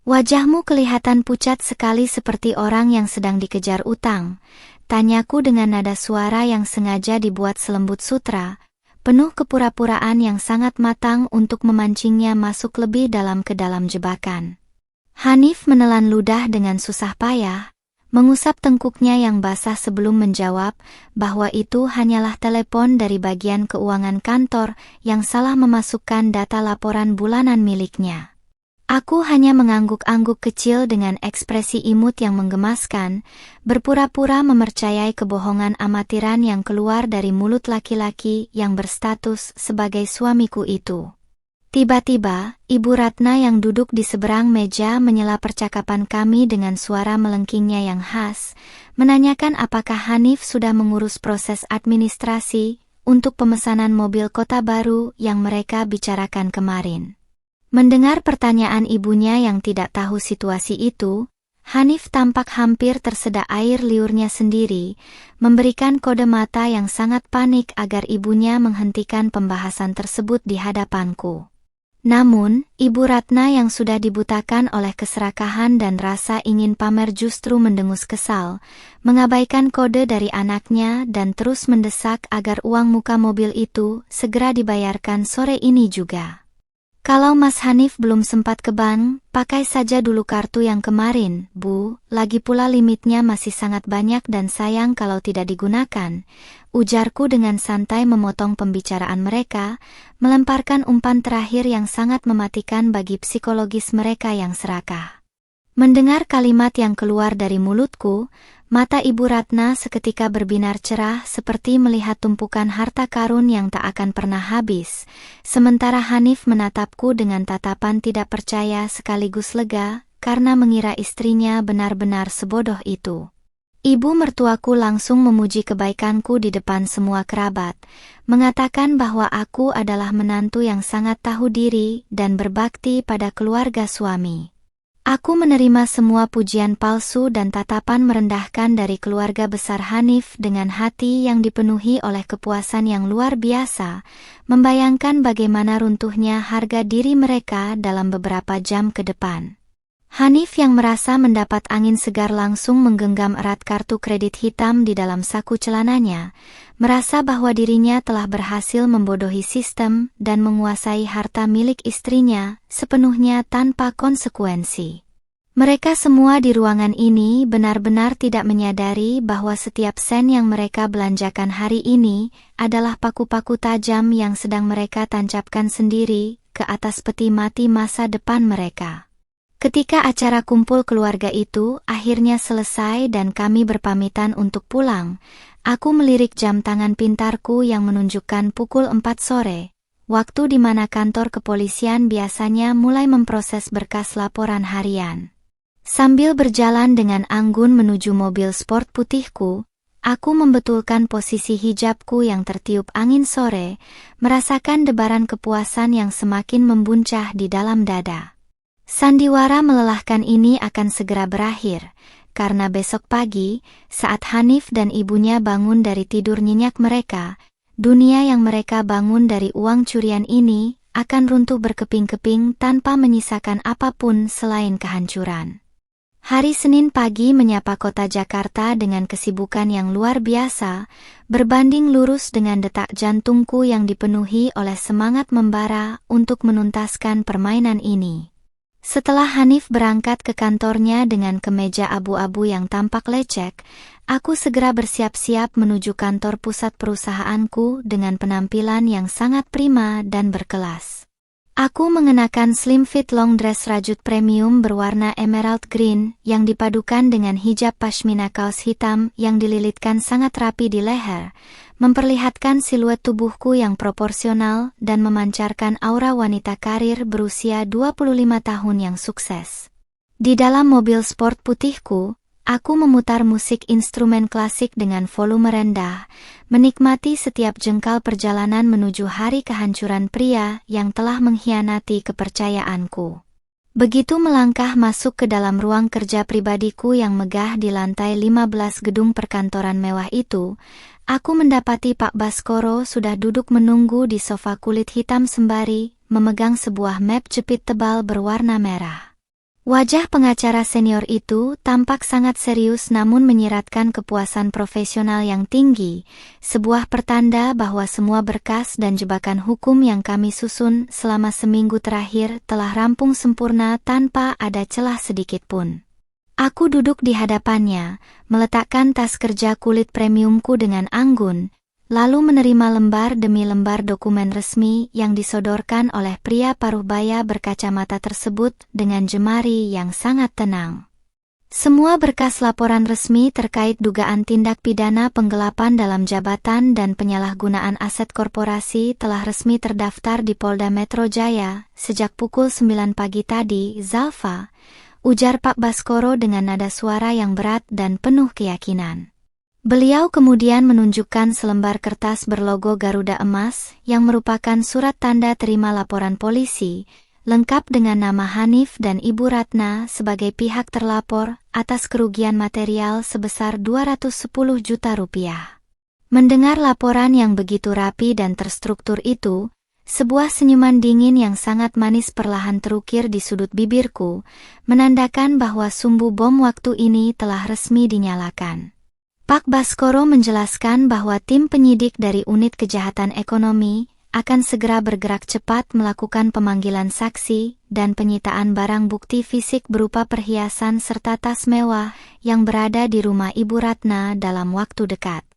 Wajahmu kelihatan pucat sekali seperti orang yang sedang dikejar utang, tanyaku dengan nada suara yang sengaja dibuat selembut sutra, penuh kepura-puraan yang sangat matang untuk memancingnya masuk lebih dalam ke dalam jebakan. Hanif menelan ludah dengan susah payah, mengusap tengkuknya yang basah sebelum menjawab bahwa itu hanyalah telepon dari bagian keuangan kantor yang salah memasukkan data laporan bulanan miliknya. Aku hanya mengangguk-angguk kecil dengan ekspresi imut yang menggemaskan, berpura-pura mempercayai kebohongan amatiran yang keluar dari mulut laki-laki yang berstatus sebagai suamiku itu. Tiba-tiba, Ibu Ratna yang duduk di seberang meja menyela percakapan kami dengan suara melengkingnya yang khas, menanyakan apakah Hanif sudah mengurus proses administrasi untuk pemesanan mobil kota baru yang mereka bicarakan kemarin. Mendengar pertanyaan ibunya yang tidak tahu situasi itu, Hanif tampak hampir tersedak air liurnya sendiri, memberikan kode mata yang sangat panik agar ibunya menghentikan pembahasan tersebut di hadapanku. Namun, Ibu Ratna yang sudah dibutakan oleh keserakahan dan rasa ingin pamer justru mendengus kesal, mengabaikan kode dari anaknya dan terus mendesak agar uang muka mobil itu segera dibayarkan sore ini juga. Kalau Mas Hanif belum sempat ke bank, pakai saja dulu kartu yang kemarin, Bu, lagi pula limitnya masih sangat banyak dan sayang kalau tidak digunakan, ujarku dengan santai memotong pembicaraan mereka, melemparkan umpan terakhir yang sangat mematikan bagi psikologis mereka yang serakah. Mendengar kalimat yang keluar dari mulutku, mata Ibu Ratna seketika berbinar cerah seperti melihat tumpukan harta karun yang tak akan pernah habis, sementara Hanif menatapku dengan tatapan tidak percaya sekaligus lega, karena mengira istrinya benar-benar sebodoh itu. Ibu mertuaku langsung memuji kebaikanku di depan semua kerabat, mengatakan bahwa aku adalah menantu yang sangat tahu diri dan berbakti pada keluarga suami. Aku menerima semua pujian palsu dan tatapan merendahkan dari keluarga besar Hanif dengan hati yang dipenuhi oleh kepuasan yang luar biasa, membayangkan bagaimana runtuhnya harga diri mereka dalam beberapa jam ke depan. Hanif yang merasa mendapat angin segar langsung menggenggam erat kartu kredit hitam di dalam saku celananya, merasa bahwa dirinya telah berhasil membodohi sistem dan menguasai harta milik istrinya sepenuhnya tanpa konsekuensi. Mereka semua di ruangan ini benar-benar tidak menyadari bahwa setiap sen yang mereka belanjakan hari ini adalah paku-paku tajam yang sedang mereka tancapkan sendiri ke atas peti mati masa depan mereka. Ketika acara kumpul keluarga itu akhirnya selesai dan kami berpamitan untuk pulang, aku melirik jam tangan pintarku yang menunjukkan pukul 4 sore, waktu di mana kantor kepolisian biasanya mulai memproses berkas laporan harian. Sambil berjalan dengan anggun menuju mobil sport putihku, aku membetulkan posisi hijabku yang tertiup angin sore, merasakan debaran kepuasan yang semakin membuncah di dalam dada. Sandiwara melelahkan ini akan segera berakhir, karena besok pagi, saat Hanif dan ibunya bangun dari tidur nyenyak mereka, dunia yang mereka bangun dari uang curian ini akan runtuh berkeping-keping tanpa menyisakan apapun selain kehancuran. Hari Senin pagi menyapa kota Jakarta dengan kesibukan yang luar biasa, berbanding lurus dengan detak jantungku yang dipenuhi oleh semangat membara untuk menuntaskan permainan ini. Setelah Hanif berangkat ke kantornya dengan kemeja abu-abu yang tampak lecek, aku segera bersiap-siap menuju kantor pusat perusahaanku dengan penampilan yang sangat prima dan berkelas. Aku mengenakan slim fit long dress rajut premium berwarna emerald green yang dipadukan dengan hijab pashmina kaos hitam yang dililitkan sangat rapi di leher, memperlihatkan siluet tubuhku yang proporsional dan memancarkan aura wanita karir berusia 25 tahun yang sukses. Di dalam mobil sport putihku, aku memutar musik instrumen klasik dengan volume rendah, menikmati setiap jengkal perjalanan menuju hari kehancuran pria yang telah mengkhianati kepercayaanku. Begitu melangkah masuk ke dalam ruang kerja pribadiku yang megah di lantai 15 gedung perkantoran mewah itu, aku mendapati Pak Baskoro sudah duduk menunggu di sofa kulit hitam sembari memegang sebuah map jepit tebal berwarna merah. Wajah pengacara senior itu tampak sangat serius namun menyiratkan kepuasan profesional yang tinggi, sebuah pertanda bahwa semua berkas dan jebakan hukum yang kami susun selama seminggu terakhir telah rampung sempurna tanpa ada celah sedikit pun. Aku duduk di hadapannya, meletakkan tas kerja kulit premiumku dengan anggun, lalu menerima lembar demi lembar dokumen resmi yang disodorkan oleh pria paruh baya berkacamata tersebut dengan jemari yang sangat tenang. Semua berkas laporan resmi terkait dugaan tindak pidana penggelapan dalam jabatan dan penyalahgunaan aset korporasi telah resmi terdaftar di Polda Metro Jaya sejak pukul 9 pagi tadi, Zalfa, ujar Pak Baskoro dengan nada suara yang berat dan penuh keyakinan. Beliau kemudian menunjukkan selembar kertas berlogo Garuda Emas yang merupakan surat tanda terima laporan polisi, lengkap dengan nama Hanif dan Ibu Ratna sebagai pihak terlapor atas kerugian material sebesar 210 juta rupiah. Mendengar laporan yang begitu rapi dan terstruktur itu, sebuah senyuman dingin yang sangat manis perlahan terukir di sudut bibirku, menandakan bahwa sumbu bom waktu ini telah resmi dinyalakan. Pak Baskoro menjelaskan bahwa tim penyidik dari Unit Kejahatan Ekonomi akan segera bergerak cepat melakukan pemanggilan saksi dan penyitaan barang bukti fisik berupa perhiasan serta tas mewah yang berada di rumah Ibu Ratna dalam waktu dekat.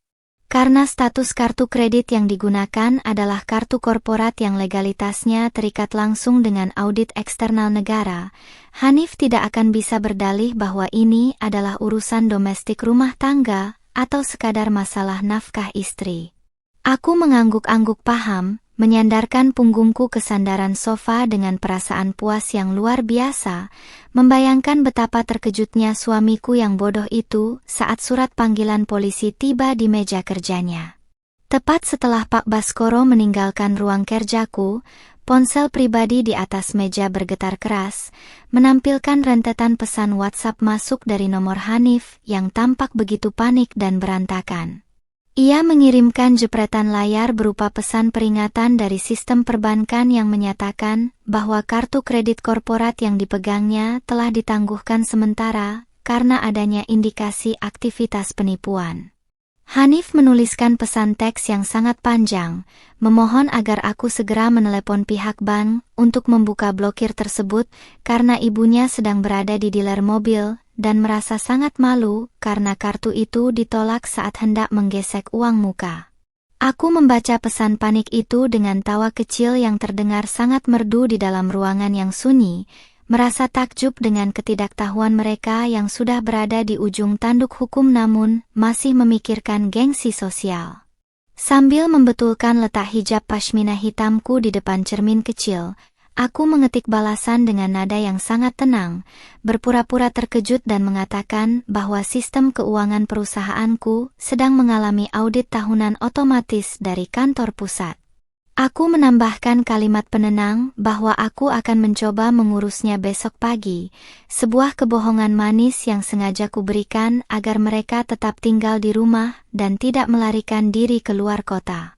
Karena status kartu kredit yang digunakan adalah kartu korporat yang legalitasnya terikat langsung dengan audit eksternal negara, Hanif tidak akan bisa berdalih bahwa ini adalah urusan domestik rumah tangga atau sekadar masalah nafkah istri. Aku mengangguk-angguk paham, menyandarkan punggungku ke sandaran sofa dengan perasaan puas yang luar biasa, membayangkan betapa terkejutnya suamiku yang bodoh itu saat surat panggilan polisi tiba di meja kerjanya. Tepat setelah Pak Baskoro meninggalkan ruang kerjaku, ponsel pribadi di atas meja bergetar keras, menampilkan rentetan pesan WhatsApp masuk dari nomor Hanif yang tampak begitu panik dan berantakan. Ia mengirimkan jepretan layar berupa pesan peringatan dari sistem perbankan yang menyatakan bahwa kartu kredit korporat yang dipegangnya telah ditangguhkan sementara karena adanya indikasi aktivitas penipuan. Hanif menuliskan pesan teks yang sangat panjang, memohon agar aku segera menelepon pihak bank untuk membuka blokir tersebut karena ibunya sedang berada di dealer mobil dan merasa sangat malu karena kartu itu ditolak saat hendak menggesek uang muka. Aku membaca pesan panik itu dengan tawa kecil yang terdengar sangat merdu di dalam ruangan yang sunyi, merasa takjub dengan ketidaktahuan mereka yang sudah berada di ujung tanduk hukum namun masih memikirkan gengsi sosial. Sambil membetulkan letak hijab pashmina hitamku di depan cermin kecil, aku mengetik balasan dengan nada yang sangat tenang, berpura-pura terkejut dan mengatakan bahwa sistem keuangan perusahaanku sedang mengalami audit tahunan otomatis dari kantor pusat. Aku menambahkan kalimat penenang bahwa aku akan mencoba mengurusnya besok pagi, sebuah kebohongan manis yang sengaja kuberikan agar mereka tetap tinggal di rumah dan tidak melarikan diri keluar kota.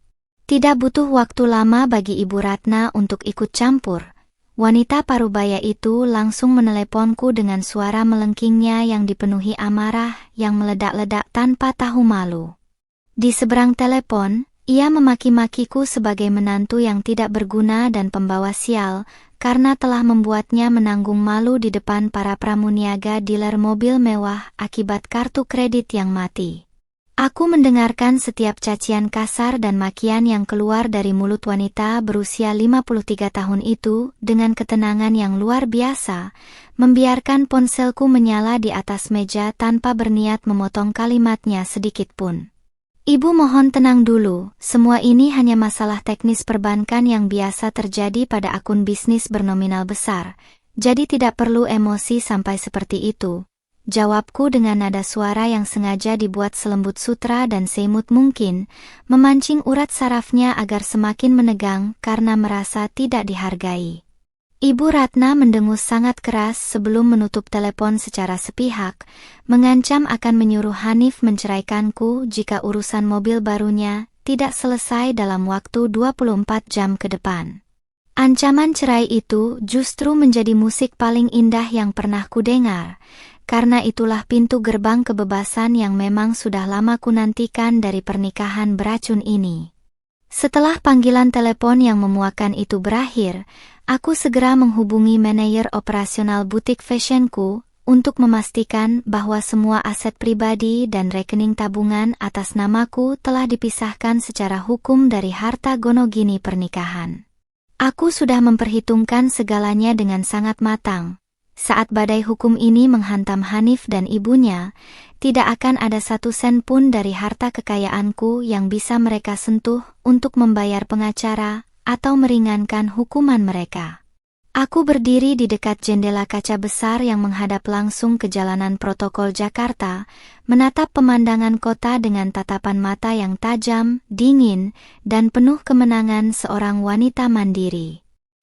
Tidak butuh waktu lama bagi Ibu Ratna untuk ikut campur. Wanita parubaya itu langsung meneleponku dengan suara melengkingnya yang dipenuhi amarah yang meledak-ledak tanpa tahu malu. Di seberang telepon, ia memaki-makiku sebagai menantu yang tidak berguna dan pembawa sial, karena telah membuatnya menanggung malu di depan para pramuniaga dealer mobil mewah akibat kartu kredit yang mati. Aku mendengarkan setiap cacian kasar dan makian yang keluar dari mulut wanita berusia 53 tahun itu dengan ketenangan yang luar biasa, membiarkan ponselku menyala di atas meja tanpa berniat memotong kalimatnya sedikit pun. Ibu mohon tenang dulu, semua ini hanya masalah teknis perbankan yang biasa terjadi pada akun bisnis bernominal besar, jadi tidak perlu emosi sampai seperti itu. Jawabku dengan nada suara yang sengaja dibuat selembut sutra dan semut mungkin, memancing urat sarafnya agar semakin menegang karena merasa tidak dihargai. Ibu Ratna mendengus sangat keras sebelum menutup telepon secara sepihak, mengancam akan menyuruh Hanif menceraikanku jika urusan mobil barunya tidak selesai dalam waktu 24 jam ke depan. Ancaman cerai itu justru menjadi musik paling indah yang pernah kudengar, karena itulah pintu gerbang kebebasan yang memang sudah lama kunantikan dari pernikahan beracun ini. Setelah panggilan telepon yang memuakan itu berakhir, aku segera menghubungi manajer operasional butik fashionku untuk memastikan bahwa semua aset pribadi dan rekening tabungan atas namaku telah dipisahkan secara hukum dari harta gonogini pernikahan. Aku sudah memperhitungkan segalanya dengan sangat matang. Saat badai hukum ini menghantam Hanif dan ibunya, tidak akan ada satu sen pun dari harta kekayaanku yang bisa mereka sentuh untuk membayar pengacara atau meringankan hukuman mereka. Aku berdiri di dekat jendela kaca besar yang menghadap langsung ke jalanan protokol Jakarta, menatap pemandangan kota dengan tatapan mata yang tajam, dingin, dan penuh kemenangan seorang wanita mandiri.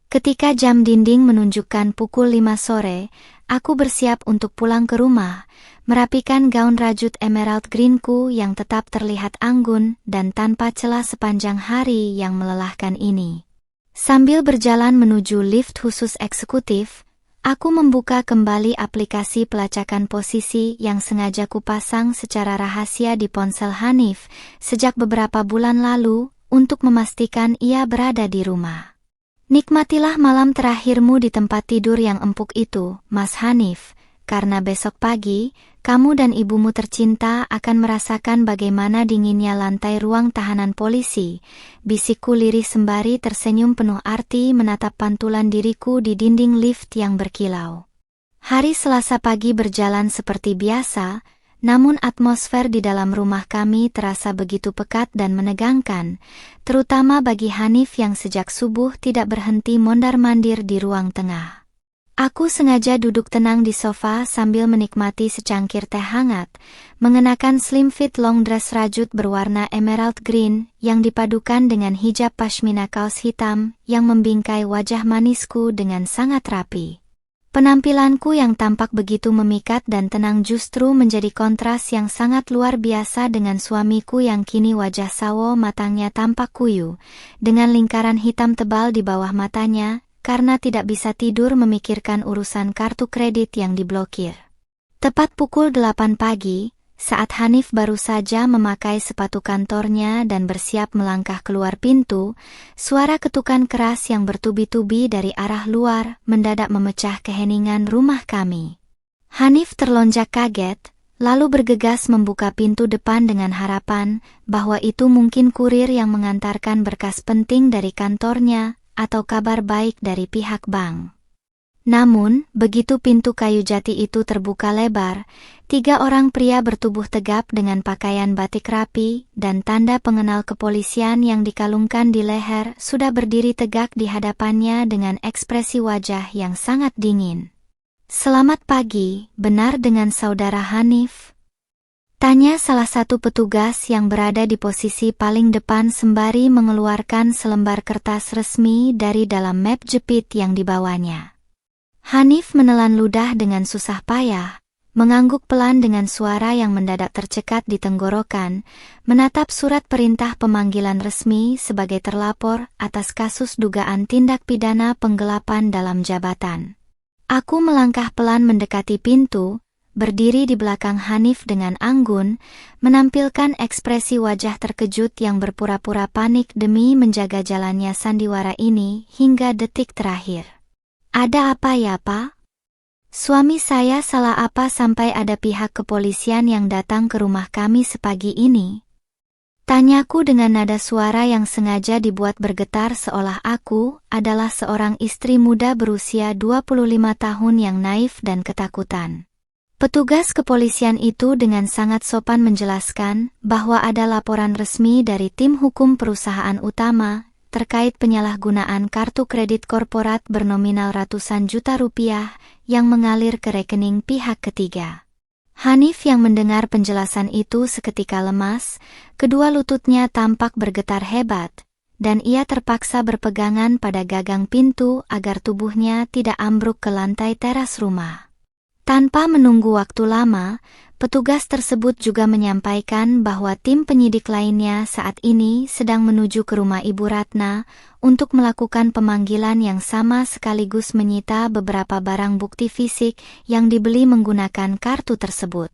Ketika jam dinding menunjukkan pukul 5 sore, aku bersiap untuk pulang ke rumah, merapikan gaun rajut emerald greenku yang tetap terlihat anggun dan tanpa celah sepanjang hari yang melelahkan ini. Sambil berjalan menuju lift khusus eksekutif, aku membuka kembali aplikasi pelacakan posisi yang sengaja kupasang secara rahasia di ponsel Hanif sejak beberapa bulan lalu untuk memastikan ia berada di rumah. Nikmatilah malam terakhirmu di tempat tidur yang empuk itu, Mas Hanif, karena besok pagi, kamu dan ibumu tercinta akan merasakan bagaimana dinginnya lantai ruang tahanan polisi. Bisikku lirih sembari tersenyum penuh arti menatap pantulan diriku di dinding lift yang berkilau. Hari Selasa pagi berjalan seperti biasa, namun atmosfer di dalam rumah kami terasa begitu pekat dan menegangkan, terutama bagi Hanif yang sejak subuh tidak berhenti mondar-mandir di ruang tengah. Aku sengaja duduk tenang di sofa sambil menikmati secangkir teh hangat, mengenakan slim fit long dress rajut berwarna emerald green yang dipadukan dengan hijab pashmina kaos hitam yang membingkai wajah manisku dengan sangat rapi. Penampilanku yang tampak begitu memikat dan tenang justru menjadi kontras yang sangat luar biasa dengan suamiku yang kini wajah sawo matangnya tampak kuyu, dengan lingkaran hitam tebal di bawah matanya, karena tidak bisa tidur memikirkan urusan kartu kredit yang diblokir. Tepat pukul 8 pagi, saat Hanif baru saja memakai sepatu kantornya dan bersiap melangkah keluar pintu, suara ketukan keras yang bertubi-tubi dari arah luar mendadak memecah keheningan rumah kami. Hanif terlonjak kaget, lalu bergegas membuka pintu depan dengan harapan bahwa itu mungkin kurir yang mengantarkan berkas penting dari kantornya atau kabar baik dari pihak bank. Namun, begitu pintu kayu jati itu terbuka lebar, 3 orang pria bertubuh tegap dengan pakaian batik rapi dan tanda pengenal kepolisian yang dikalungkan di leher sudah berdiri tegak di hadapannya dengan ekspresi wajah yang sangat dingin. "Selamat pagi, benar dengan saudara Hanif?" tanya salah satu petugas yang berada di posisi paling depan sembari mengeluarkan selembar kertas resmi dari dalam map jepit yang dibawanya. Hanif menelan ludah dengan susah payah, mengangguk pelan dengan suara yang mendadak tercekat di tenggorokan, menatap surat perintah pemanggilan resmi sebagai terlapor atas kasus dugaan tindak pidana penggelapan dalam jabatan. Aku melangkah pelan mendekati pintu, berdiri di belakang Hanif dengan anggun, menampilkan ekspresi wajah terkejut yang berpura-pura panik demi menjaga jalannya sandiwara ini hingga detik terakhir. Ada apa ya, Pak? Suami saya salah apa sampai ada pihak kepolisian yang datang ke rumah kami sepagi ini? Tanyaku dengan nada suara yang sengaja dibuat bergetar seolah aku adalah seorang istri muda berusia 25 tahun yang naif dan ketakutan. Petugas kepolisian itu dengan sangat sopan menjelaskan bahwa ada laporan resmi dari tim hukum perusahaan utama terkait penyalahgunaan kartu kredit korporat bernominal ratusan juta rupiah yang mengalir ke rekening pihak ketiga. Hanif yang mendengar penjelasan itu seketika lemas, kedua lututnya tampak bergetar hebat, dan ia terpaksa berpegangan pada gagang pintu agar tubuhnya tidak ambruk ke lantai teras rumah. Tanpa menunggu waktu lama, petugas tersebut juga menyampaikan bahwa tim penyidik lainnya saat ini sedang menuju ke rumah Ibu Ratna untuk melakukan pemanggilan yang sama sekaligus menyita beberapa barang bukti fisik yang dibeli menggunakan kartu tersebut.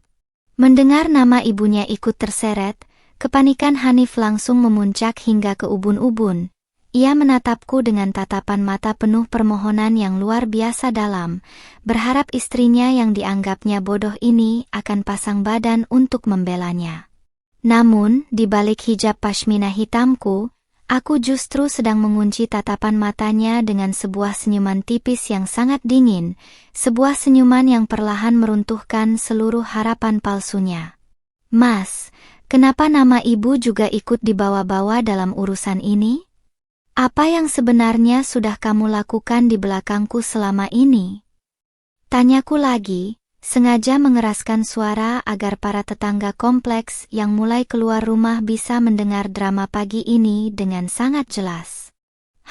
Mendengar nama ibunya ikut terseret, kepanikan Hanif langsung memuncak hingga ke ubun-ubun. Ia menatapku dengan tatapan mata penuh permohonan yang luar biasa dalam, berharap istrinya yang dianggapnya bodoh ini akan pasang badan untuk membelanya. Namun, di balik hijab pashmina hitamku, aku justru sedang mengunci tatapan matanya dengan sebuah senyuman tipis yang sangat dingin, sebuah senyuman yang perlahan meruntuhkan seluruh harapan palsunya. Mas, kenapa nama ibu juga ikut dibawa-bawa dalam urusan ini? Apa yang sebenarnya sudah kamu lakukan di belakangku selama ini? Tanyaku lagi, sengaja mengeraskan suara agar para tetangga kompleks yang mulai keluar rumah bisa mendengar drama pagi ini dengan sangat jelas.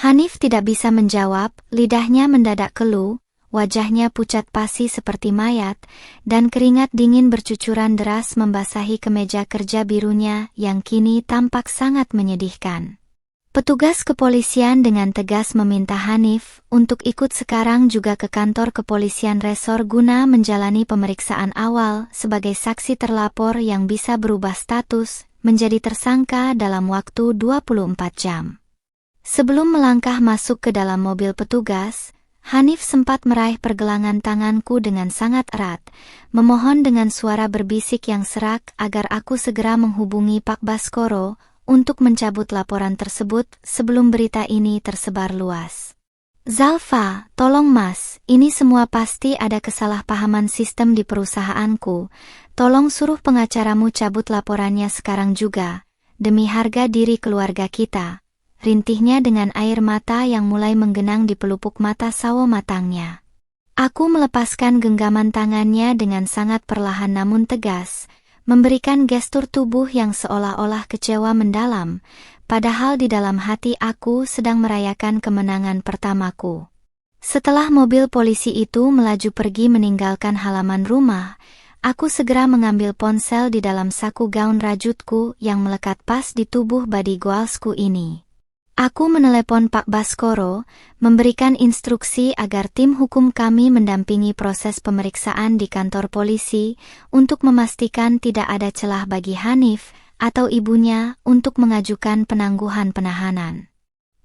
Hanif tidak bisa menjawab, lidahnya mendadak keluh, wajahnya pucat pasi seperti mayat, dan keringat dingin bercucuran deras membasahi kemeja kerja birunya yang kini tampak sangat menyedihkan. Petugas kepolisian dengan tegas meminta Hanif untuk ikut sekarang juga ke kantor kepolisian resor guna menjalani pemeriksaan awal sebagai saksi terlapor yang bisa berubah status menjadi tersangka dalam waktu 24 jam. Sebelum melangkah masuk ke dalam mobil petugas, Hanif sempat meraih pergelangan tanganku dengan sangat erat, memohon dengan suara berbisik yang serak agar aku segera menghubungi Pak Baskoro untuk mencabut laporan tersebut sebelum berita ini tersebar luas. Zalfa, tolong Mas, ini semua pasti ada kesalahpahaman sistem di perusahaanku. Tolong suruh pengacaramu cabut laporannya sekarang juga, demi harga diri keluarga kita. Rintihnya dengan air mata yang mulai menggenang di pelupuk mata sawo matangnya. Aku melepaskan genggaman tangannya dengan sangat perlahan namun tegas, memberikan gestur tubuh yang seolah-olah kecewa mendalam, padahal di dalam hati aku sedang merayakan kemenangan pertamaku. Setelah mobil polisi itu melaju pergi meninggalkan halaman rumah, aku segera mengambil ponsel di dalam saku gaun rajutku yang melekat pas di tubuh body goalsku ini. Aku menelepon Pak Baskoro, memberikan instruksi agar tim hukum kami mendampingi proses pemeriksaan di kantor polisi untuk memastikan tidak ada celah bagi Hanif atau ibunya untuk mengajukan penangguhan penahanan.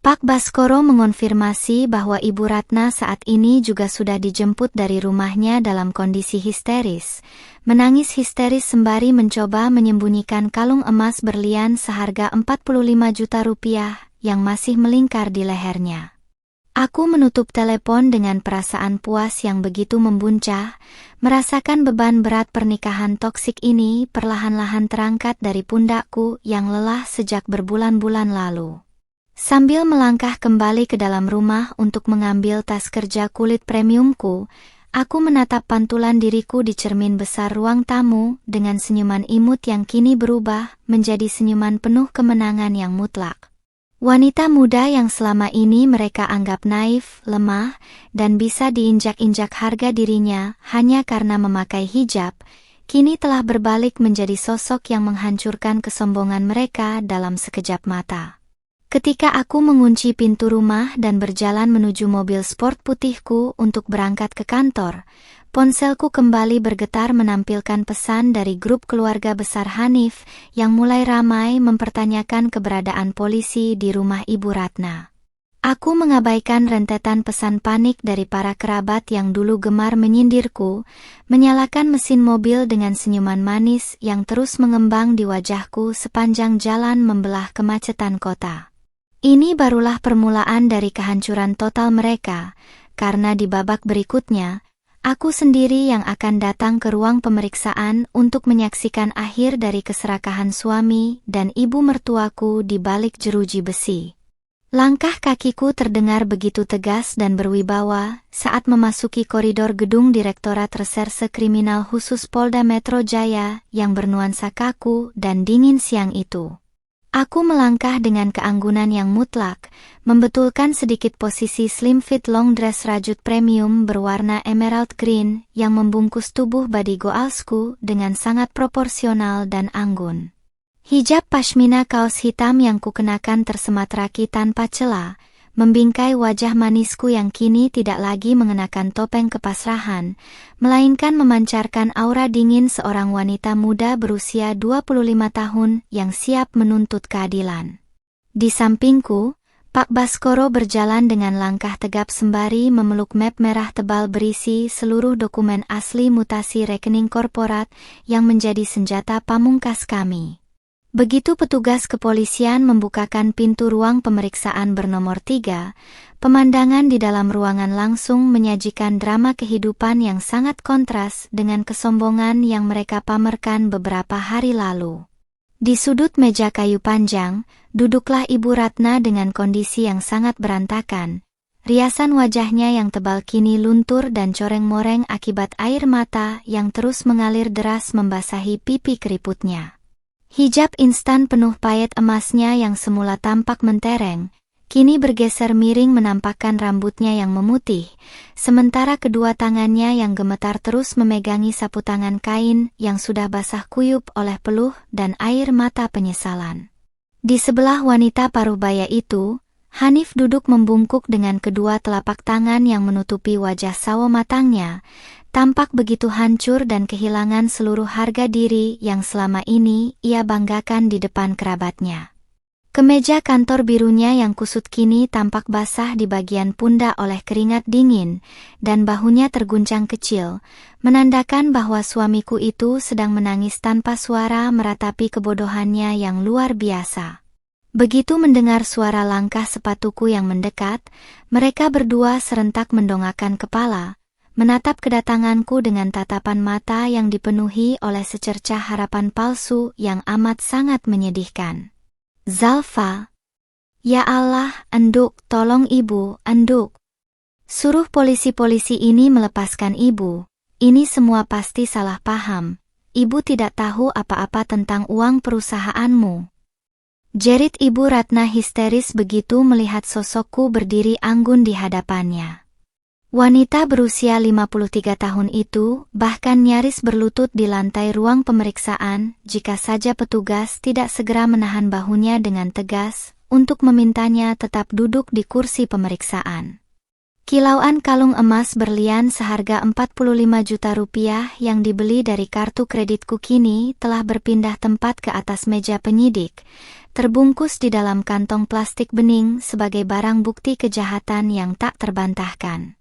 Pak Baskoro mengonfirmasi bahwa Ibu Ratna saat ini juga sudah dijemput dari rumahnya dalam kondisi histeris, menangis histeris sembari mencoba menyembunyikan kalung emas berlian seharga 45 juta rupiah yang masih melingkar di lehernya. Aku menutup telepon dengan perasaan puas yang begitu membuncah, merasakan beban berat pernikahan toksik ini perlahan-lahan terangkat dari pundakku yang lelah sejak berbulan-bulan lalu. Sambil melangkah kembali ke dalam rumah untuk mengambil tas kerja kulit premiumku, aku menatap pantulan diriku di cermin besar ruang tamu dengan senyuman imut yang kini berubah menjadi senyuman penuh kemenangan yang mutlak. Wanita muda yang selama ini mereka anggap naif, lemah, dan bisa diinjak-injak harga dirinya hanya karena memakai hijab, kini telah berbalik menjadi sosok yang menghancurkan kesombongan mereka dalam sekejap mata. Ketika aku mengunci pintu rumah dan berjalan menuju mobil sport putihku untuk berangkat ke kantor, ponselku kembali bergetar menampilkan pesan dari grup keluarga besar Hanif yang mulai ramai mempertanyakan keberadaan polisi di rumah Ibu Ratna. Aku mengabaikan rentetan pesan panik dari para kerabat yang dulu gemar menyindirku, menyalakan mesin mobil dengan senyuman manis yang terus mengembang di wajahku sepanjang jalan membelah kemacetan kota. Ini barulah permulaan dari kehancuran total mereka, karena di babak berikutnya, aku sendiri yang akan datang ke ruang pemeriksaan untuk menyaksikan akhir dari keserakahan suami dan ibu mertuaku di balik jeruji besi. Langkah kakiku terdengar begitu tegas dan berwibawa saat memasuki koridor gedung Direktorat Reserse Kriminal Khusus Polda Metro Jaya yang bernuansa kaku dan dingin siang itu. Aku melangkah dengan keanggunan yang mutlak, membetulkan sedikit posisi slim fit long dress rajut premium berwarna emerald green yang membungkus tubuh body goalsku dengan sangat proporsional dan anggun. Hijab pashmina kaos hitam yang kukenakan tersemat raki tanpa celah, membingkai wajah manisku yang kini tidak lagi mengenakan topeng kepasrahan, melainkan memancarkan aura dingin seorang wanita muda berusia 25 tahun yang siap menuntut keadilan. Di sampingku, Pak Baskoro berjalan dengan langkah tegap sembari memeluk map merah tebal berisi seluruh dokumen asli mutasi rekening korporat yang menjadi senjata pamungkas kami. Begitu petugas kepolisian membukakan pintu ruang pemeriksaan bernomor 3, pemandangan di dalam ruangan langsung menyajikan drama kehidupan yang sangat kontras dengan kesombongan yang mereka pamerkan beberapa hari lalu. Di sudut meja kayu panjang, duduklah Ibu Ratna dengan kondisi yang sangat berantakan. Riasan wajahnya yang tebal kini luntur dan coreng-moreng akibat air mata yang terus mengalir deras membasahi pipi keriputnya. Hijab instan penuh payet emasnya yang semula tampak mentereng, kini bergeser miring menampakkan rambutnya yang memutih, sementara kedua tangannya yang gemetar terus memegangi sapu tangan kain yang sudah basah kuyup oleh peluh dan air mata penyesalan. Di sebelah wanita paruh baya itu, Hanif duduk membungkuk dengan kedua telapak tangan yang menutupi wajah sawo matangnya, tampak begitu hancur dan kehilangan seluruh harga diri yang selama ini ia banggakan di depan kerabatnya. Kemeja kantor birunya yang kusut kini tampak basah di bagian pundak oleh keringat dingin, dan bahunya terguncang kecil, menandakan bahwa suamiku itu sedang menangis tanpa suara meratapi kebodohannya yang luar biasa. Begitu mendengar suara langkah sepatuku yang mendekat, mereka berdua serentak mendongakkan kepala, menatap kedatanganku dengan tatapan mata yang dipenuhi oleh secercah harapan palsu yang amat sangat menyedihkan. Zalfa, ya Allah, enduk, tolong ibu, enduk. Suruh polisi-polisi ini melepaskan ibu. Ini semua pasti salah paham. Ibu tidak tahu apa-apa tentang uang perusahaanmu. Jerit Ibu Ratna histeris begitu melihat sosokku berdiri anggun di hadapannya. Wanita berusia 53 tahun itu bahkan nyaris berlutut di lantai ruang pemeriksaan jika saja petugas tidak segera menahan bahunya dengan tegas untuk memintanya tetap duduk di kursi pemeriksaan. Kilauan kalung emas berlian seharga 45 juta rupiah yang dibeli dari kartu kreditku kini telah berpindah tempat ke atas meja penyidik, terbungkus di dalam kantong plastik bening sebagai barang bukti kejahatan yang tak terbantahkan.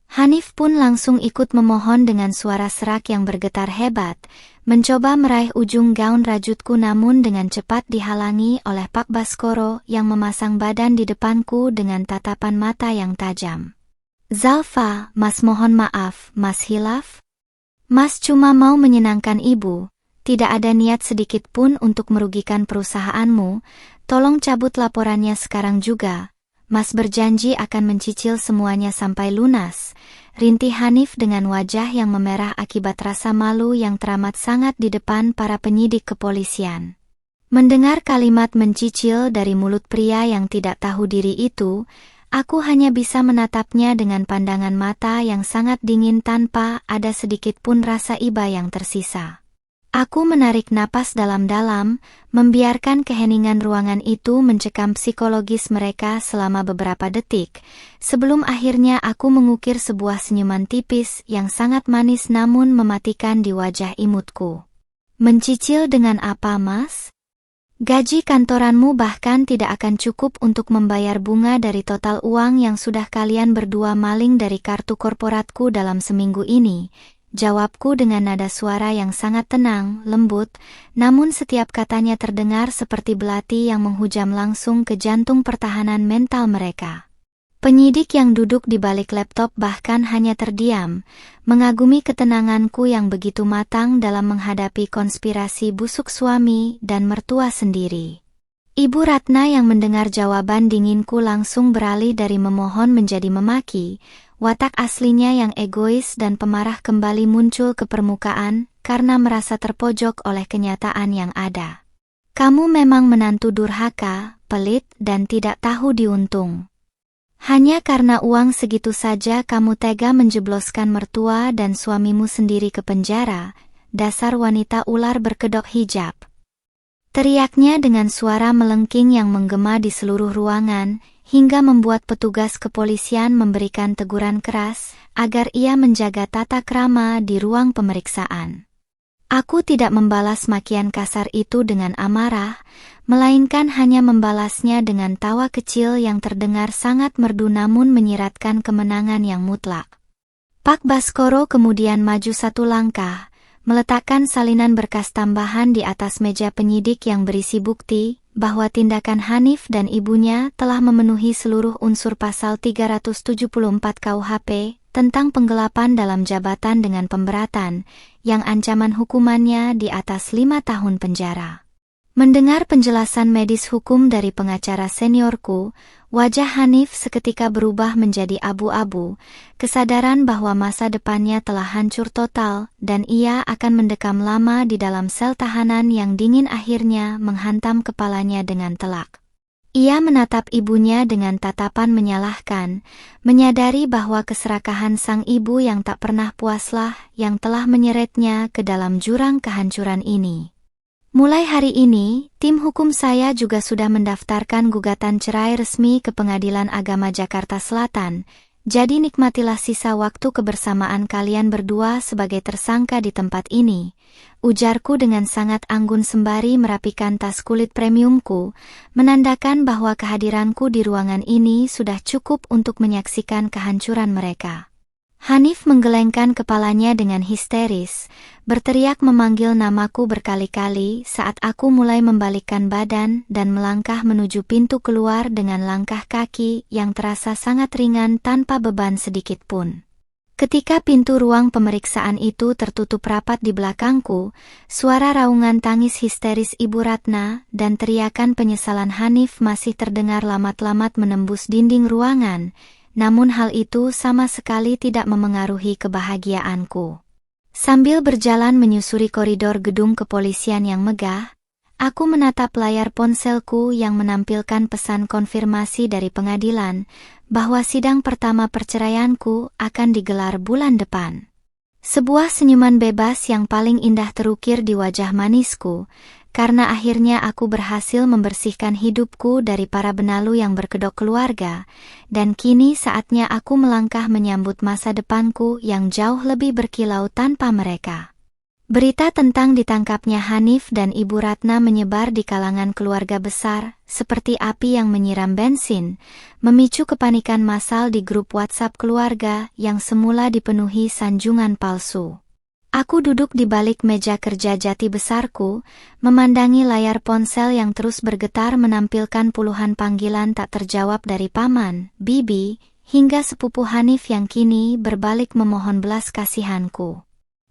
Hanif pun langsung ikut memohon dengan suara serak yang bergetar hebat, mencoba meraih ujung gaun rajutku namun dengan cepat dihalangi oleh Pak Baskoro yang memasang badan di depanku dengan tatapan mata yang tajam. Zalfa, Mas mohon maaf, Mas hilaf. Mas cuma mau menyenangkan ibu, tidak ada niat sedikit pun untuk merugikan perusahaanmu, tolong cabut laporannya sekarang juga. Mas berjanji akan mencicil semuanya sampai lunas, rintih Hanif dengan wajah yang memerah akibat rasa malu yang teramat sangat di depan para penyidik kepolisian. Mendengar kalimat mencicil dari mulut pria yang tidak tahu diri itu, aku hanya bisa menatapnya dengan pandangan mata yang sangat dingin tanpa ada sedikit pun rasa iba yang tersisa. Aku menarik napas dalam-dalam, membiarkan keheningan ruangan itu mencekam psikologis mereka selama beberapa detik, sebelum akhirnya aku mengukir sebuah senyuman tipis yang sangat manis namun mematikan di wajah imutku. Mencicil dengan apa, Mas? Gaji kantoranmu bahkan tidak akan cukup untuk membayar bunga dari total uang yang sudah kalian berdua maling dari kartu korporatku dalam seminggu ini, jawabku dengan nada suara yang sangat tenang, lembut, namun setiap katanya terdengar seperti belati yang menghujam langsung ke jantung pertahanan mental mereka. Penyidik yang duduk di balik laptop bahkan hanya terdiam, mengagumi ketenanganku yang begitu matang dalam menghadapi konspirasi busuk suami dan mertua sendiri. Ibu Ratna yang mendengar jawaban dinginku langsung beralih dari memohon menjadi memaki, watak aslinya yang egois dan pemarah kembali muncul ke permukaan karena merasa terpojok oleh kenyataan yang ada. Kamu memang menantu durhaka, pelit dan tidak tahu diuntung. Hanya karena uang segitu saja kamu tega menjebloskan mertua dan suamimu sendiri ke penjara, dasar wanita ular berkedok hijab. Teriaknya dengan suara melengking yang menggema di seluruh ruangan, hingga membuat petugas kepolisian memberikan teguran keras, agar ia menjaga tata krama di ruang pemeriksaan. Aku tidak membalas makian kasar itu dengan amarah, melainkan hanya membalasnya dengan tawa kecil yang terdengar sangat merdu namun menyiratkan kemenangan yang mutlak. Pak Baskoro kemudian maju satu langkah, meletakkan salinan berkas tambahan di atas meja penyidik yang berisi bukti bahwa tindakan Hanif dan ibunya telah memenuhi seluruh unsur pasal 374 KUHP tentang penggelapan dalam jabatan dengan pemberatan, yang ancaman hukumannya di atas 5 tahun penjara. Mendengar penjelasan medis hukum dari pengacara seniorku, wajah Hanif seketika berubah menjadi abu-abu, kesadaran bahwa masa depannya telah hancur total dan ia akan mendekam lama di dalam sel tahanan yang dingin akhirnya menghantam kepalanya dengan telak. Ia menatap ibunya dengan tatapan menyalahkan, menyadari bahwa keserakahan sang ibu yang tak pernah puaslah yang telah menyeretnya ke dalam jurang kehancuran ini. Mulai hari ini, tim hukum saya juga sudah mendaftarkan gugatan cerai resmi ke Pengadilan Agama Jakarta Selatan, jadi nikmatilah sisa waktu kebersamaan kalian berdua sebagai tersangka di tempat ini, ujarku dengan sangat anggun sembari merapikan tas kulit premiumku, menandakan bahwa kehadiranku di ruangan ini sudah cukup untuk menyaksikan kehancuran mereka. Hanif menggelengkan kepalanya dengan histeris, berteriak memanggil namaku berkali-kali saat aku mulai membalikkan badan dan melangkah menuju pintu keluar dengan langkah kaki yang terasa sangat ringan tanpa beban sedikit pun. Ketika pintu ruang pemeriksaan itu tertutup rapat di belakangku, suara raungan tangis histeris Ibu Ratna dan teriakan penyesalan Hanif masih terdengar lamat-lamat menembus dinding ruangan, namun hal itu sama sekali tidak memengaruhi kebahagiaanku. Sambil berjalan menyusuri koridor gedung kepolisian yang megah, aku menatap layar ponselku yang menampilkan pesan konfirmasi dari pengadilan bahwa sidang pertama perceraianku akan digelar bulan depan. Sebuah senyuman bebas yang paling indah terukir di wajah manisku, karena akhirnya aku berhasil membersihkan hidupku dari para benalu yang berkedok keluarga, dan kini saatnya aku melangkah menyambut masa depanku yang jauh lebih berkilau tanpa mereka. Berita tentang ditangkapnya Hanif dan Ibu Ratna menyebar di kalangan keluarga besar, seperti api yang menyiram bensin, memicu kepanikan massal di grup WhatsApp keluarga yang semula dipenuhi sanjungan palsu. Aku duduk di balik meja kerja jati besarku, memandangi layar ponsel yang terus bergetar menampilkan puluhan panggilan tak terjawab dari paman, bibi, hingga sepupu Hanif yang kini berbalik memohon belas kasihanku.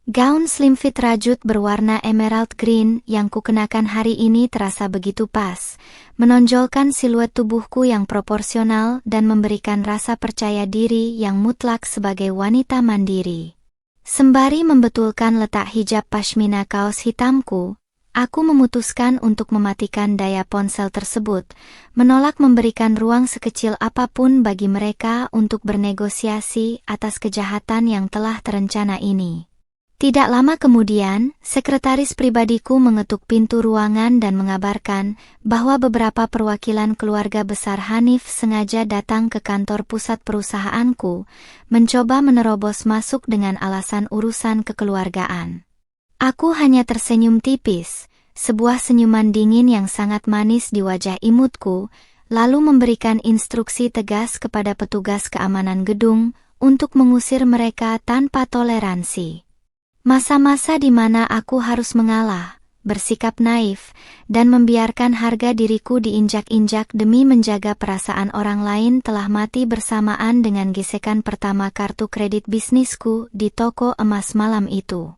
Gaun slim fit rajut berwarna emerald green yang kukenakan hari ini terasa begitu pas, menonjolkan siluet tubuhku yang proporsional dan memberikan rasa percaya diri yang mutlak sebagai wanita mandiri. Sembari membetulkan letak hijab pashmina kaos hitamku, Aku memutuskan untuk mematikan daya ponsel tersebut, menolak memberikan ruang sekecil apapun bagi mereka untuk bernegosiasi atas kejahatan yang telah terencana ini. Tidak lama kemudian, sekretaris pribadiku mengetuk pintu ruangan dan mengabarkan bahwa beberapa perwakilan keluarga besar Hanif sengaja datang ke kantor pusat perusahaanku, mencoba menerobos masuk dengan alasan urusan kekeluargaan. Aku hanya tersenyum tipis, sebuah senyuman dingin yang sangat manis di wajah imutku, lalu memberikan instruksi tegas kepada petugas keamanan gedung untuk mengusir mereka tanpa toleransi. Masa-masa di mana aku harus mengalah, bersikap naif, dan membiarkan harga diriku diinjak-injak demi menjaga perasaan orang lain telah mati bersamaan dengan gesekan pertama kartu kredit bisnisku di toko emas malam itu.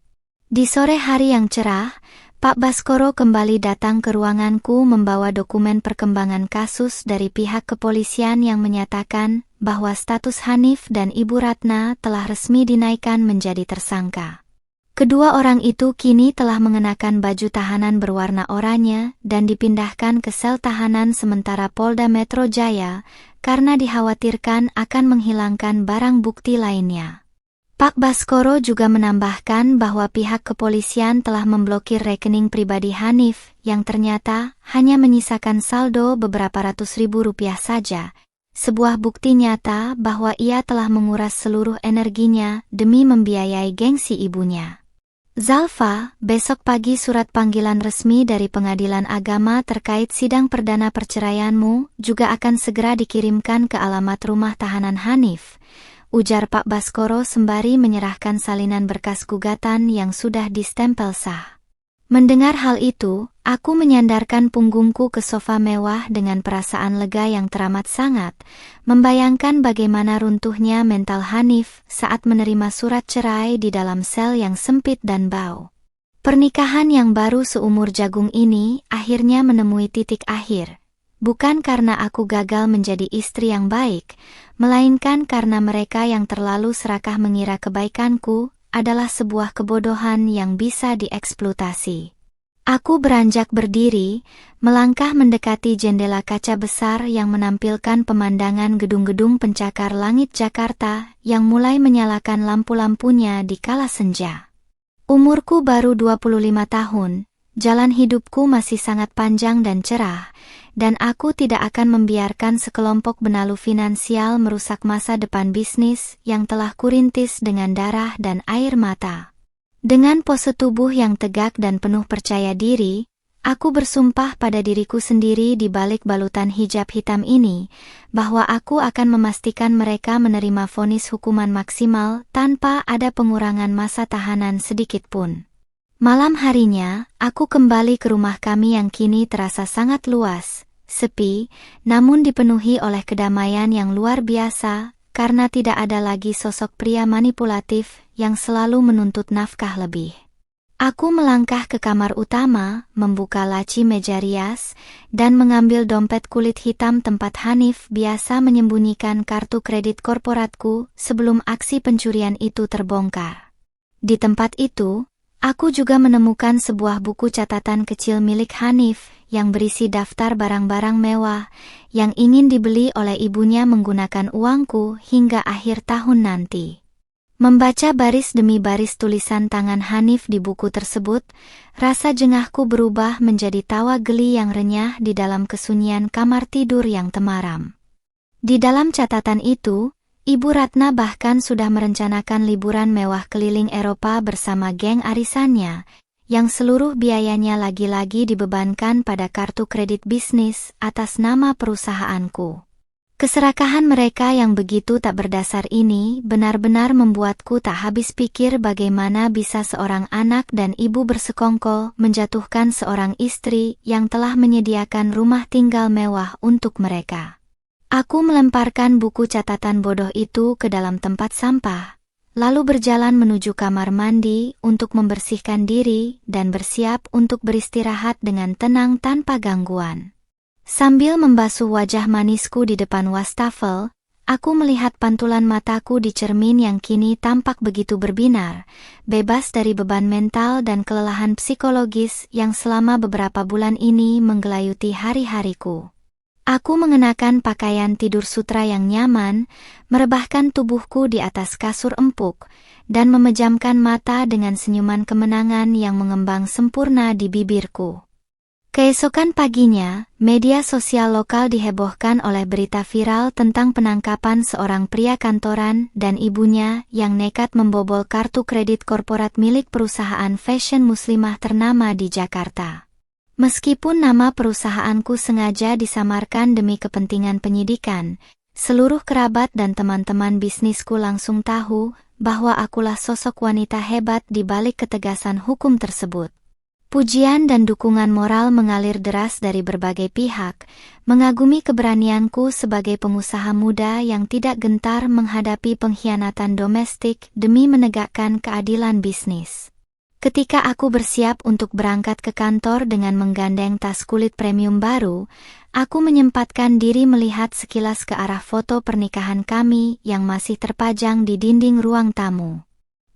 Di sore hari yang cerah, Pak Baskoro kembali datang ke ruanganku membawa dokumen perkembangan kasus dari pihak kepolisian yang menyatakan bahwa status Hanif dan Ibu Ratna telah resmi dinaikkan menjadi tersangka. Kedua orang itu kini telah mengenakan baju tahanan berwarna oranye dan dipindahkan ke sel tahanan sementara Polda Metro Jaya karena dikhawatirkan akan menghilangkan barang bukti lainnya. Pak Baskoro juga menambahkan bahwa pihak kepolisian telah memblokir rekening pribadi Hanif yang ternyata hanya menyisakan saldo beberapa ratus ribu rupiah saja, sebuah bukti nyata bahwa ia telah menguras seluruh energinya demi membiayai gengsi ibunya. Zalfa, besok pagi surat panggilan resmi dari Pengadilan Agama terkait sidang perdana perceraianmu juga akan segera dikirimkan ke alamat rumah tahanan Hanif, ujar Pak Baskoro sembari menyerahkan salinan berkas gugatan yang sudah distempel sah. Mendengar hal itu, aku menyandarkan punggungku ke sofa mewah dengan perasaan lega yang teramat sangat, membayangkan bagaimana runtuhnya mental Hanif saat menerima surat cerai di dalam sel yang sempit dan bau. Pernikahan yang baru seumur jagung ini akhirnya menemui titik akhir. Bukan karena aku gagal menjadi istri yang baik, melainkan karena mereka yang terlalu serakah mengira kebaikanku adalah sebuah kebodohan yang bisa dieksploitasi. Aku beranjak berdiri, melangkah mendekati jendela kaca besar yang menampilkan pemandangan gedung-gedung pencakar langit Jakarta yang mulai menyalakan lampu-lampunya di kala senja. Umurku baru 25 tahun, jalan hidupku masih sangat panjang dan cerah, dan aku tidak akan membiarkan sekelompok benalu finansial merusak masa depan bisnis yang telah kurintis dengan darah dan air mata. Dengan pose tubuh yang tegak dan penuh percaya diri, aku bersumpah pada diriku sendiri di balik balutan hijab hitam ini, bahwa aku akan memastikan mereka menerima vonis hukuman maksimal tanpa ada pengurangan masa tahanan sedikit pun. Malam harinya, aku kembali ke rumah kami yang kini terasa sangat luas, sepi, namun dipenuhi oleh kedamaian yang luar biasa, karena tidak ada lagi sosok pria manipulatif yang selalu menuntut nafkah lebih. Aku melangkah ke kamar utama, membuka laci meja rias, dan mengambil dompet kulit hitam tempat Hanif biasa menyembunyikan kartu kredit korporatku sebelum aksi pencurian itu terbongkar. Di tempat itu, aku juga menemukan sebuah buku catatan kecil milik Hanif yang berisi daftar barang-barang mewah yang ingin dibeli oleh ibunya menggunakan uangku hingga akhir tahun nanti. Membaca baris demi baris tulisan tangan Hanif di buku tersebut, rasa jengahku berubah menjadi tawa geli yang renyah di dalam kesunyian kamar tidur yang temaram. Di dalam catatan itu, Ibu Ratna bahkan sudah merencanakan liburan mewah keliling Eropa bersama geng arisannya, yang seluruh biayanya lagi-lagi dibebankan pada kartu kredit bisnis atas nama perusahaanku. Keserakahan mereka yang begitu tak berdasar ini benar-benar membuatku tak habis pikir bagaimana bisa seorang anak dan ibu bersekongkol menjatuhkan seorang istri yang telah menyediakan rumah tinggal mewah untuk mereka. Aku melemparkan buku catatan bodoh itu ke dalam tempat sampah, lalu berjalan menuju kamar mandi untuk membersihkan diri dan bersiap untuk beristirahat dengan tenang tanpa gangguan. Sambil membasuh wajah manisku di depan wastafel, Aku melihat pantulan mataku di cermin yang kini tampak begitu berbinar, bebas dari beban mental dan kelelahan psikologis yang selama beberapa bulan ini menggelayuti hari-hariku. Aku mengenakan pakaian tidur sutra yang nyaman, merebahkan tubuhku di atas kasur empuk, dan memejamkan mata dengan senyuman kemenangan yang mengembang sempurna di bibirku. Keesokan paginya, media sosial lokal dihebohkan oleh berita viral tentang penangkapan seorang pria kantoran dan ibunya yang nekat membobol kartu kredit korporat milik perusahaan fashion muslimah ternama di Jakarta. Meskipun nama perusahaanku sengaja disamarkan demi kepentingan penyidikan, seluruh kerabat dan teman-teman bisnisku langsung tahu bahwa akulah sosok wanita hebat di balik ketegasan hukum tersebut. Pujian dan dukungan moral mengalir deras dari berbagai pihak, mengagumi keberanianku sebagai pengusaha muda yang tidak gentar menghadapi pengkhianatan domestik demi menegakkan keadilan bisnis. Ketika aku bersiap untuk berangkat ke kantor dengan menggandeng tas kulit premium baru, aku menyempatkan diri melihat sekilas ke arah foto pernikahan kami yang masih terpajang di dinding ruang tamu.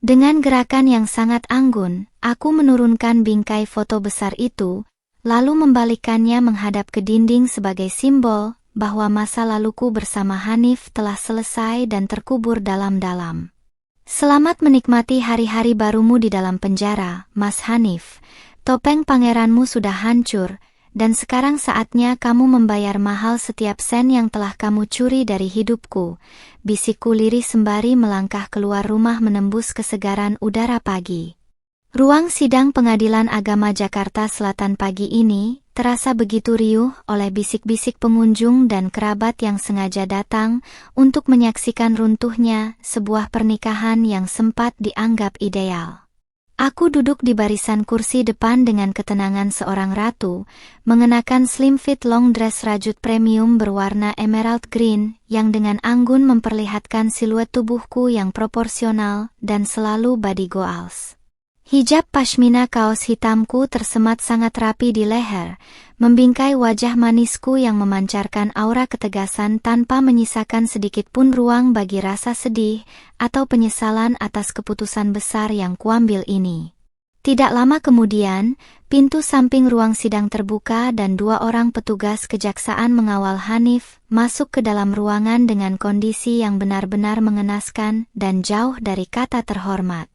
Dengan gerakan yang sangat anggun, aku menurunkan bingkai foto besar itu, lalu membalikkannya menghadap ke dinding sebagai simbol bahwa masa laluku bersama Hanif telah selesai dan terkubur dalam-dalam. Selamat menikmati hari-hari barumu di dalam penjara, Mas Hanif. Topeng pangeranmu sudah hancur, dan sekarang saatnya kamu membayar mahal setiap sen yang telah kamu curi dari hidupku, bisikku lirih sembari melangkah keluar rumah menembus kesegaran udara pagi. Ruang sidang Pengadilan Agama Jakarta Selatan pagi ini terasa begitu riuh oleh bisik-bisik pengunjung dan kerabat yang sengaja datang untuk menyaksikan runtuhnya sebuah pernikahan yang sempat dianggap ideal. Aku duduk di barisan kursi depan dengan ketenangan seorang ratu, mengenakan slim fit long dress rajut premium berwarna emerald green yang dengan anggun memperlihatkan siluet tubuhku yang proporsional dan selalu body goals. Hijab pashmina kaos hitamku tersemat sangat rapi di leher, membingkai wajah manisku yang memancarkan aura ketegasan tanpa menyisakan sedikit pun ruang bagi rasa sedih atau penyesalan atas keputusan besar yang kuambil ini. Tidak lama kemudian, pintu samping ruang sidang terbuka dan 2 orang petugas kejaksaan mengawal Hanif masuk ke dalam ruangan dengan kondisi yang benar-benar mengenaskan dan jauh dari kata terhormat.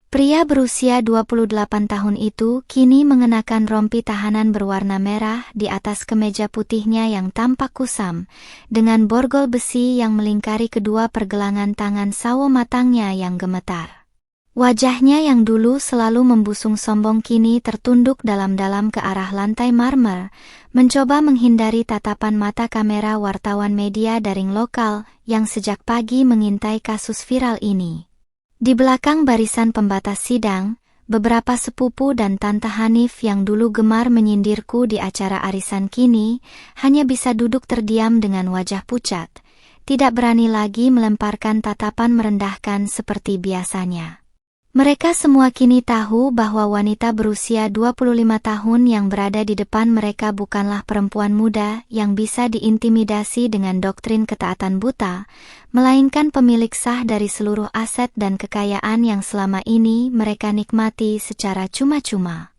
Pria berusia 28 tahun itu kini mengenakan rompi tahanan berwarna merah di atas kemeja putihnya yang tampak kusam, dengan borgol besi yang melingkari kedua pergelangan tangan sawo matangnya yang gemetar. Wajahnya yang dulu selalu membusung sombong kini tertunduk dalam-dalam ke arah lantai marmer, mencoba menghindari tatapan mata kamera wartawan media daring lokal yang sejak pagi mengintai kasus viral ini. Di belakang barisan pembatas sidang, beberapa sepupu dan tante Hanif yang dulu gemar menyindirku di acara arisan kini hanya bisa duduk terdiam dengan wajah pucat, tidak berani lagi melemparkan tatapan merendahkan seperti biasanya. Mereka semua kini tahu bahwa wanita berusia 25 tahun yang berada di depan mereka bukanlah perempuan muda yang bisa diintimidasi dengan doktrin ketaatan buta, melainkan pemilik sah dari seluruh aset dan kekayaan yang selama ini mereka nikmati secara cuma-cuma.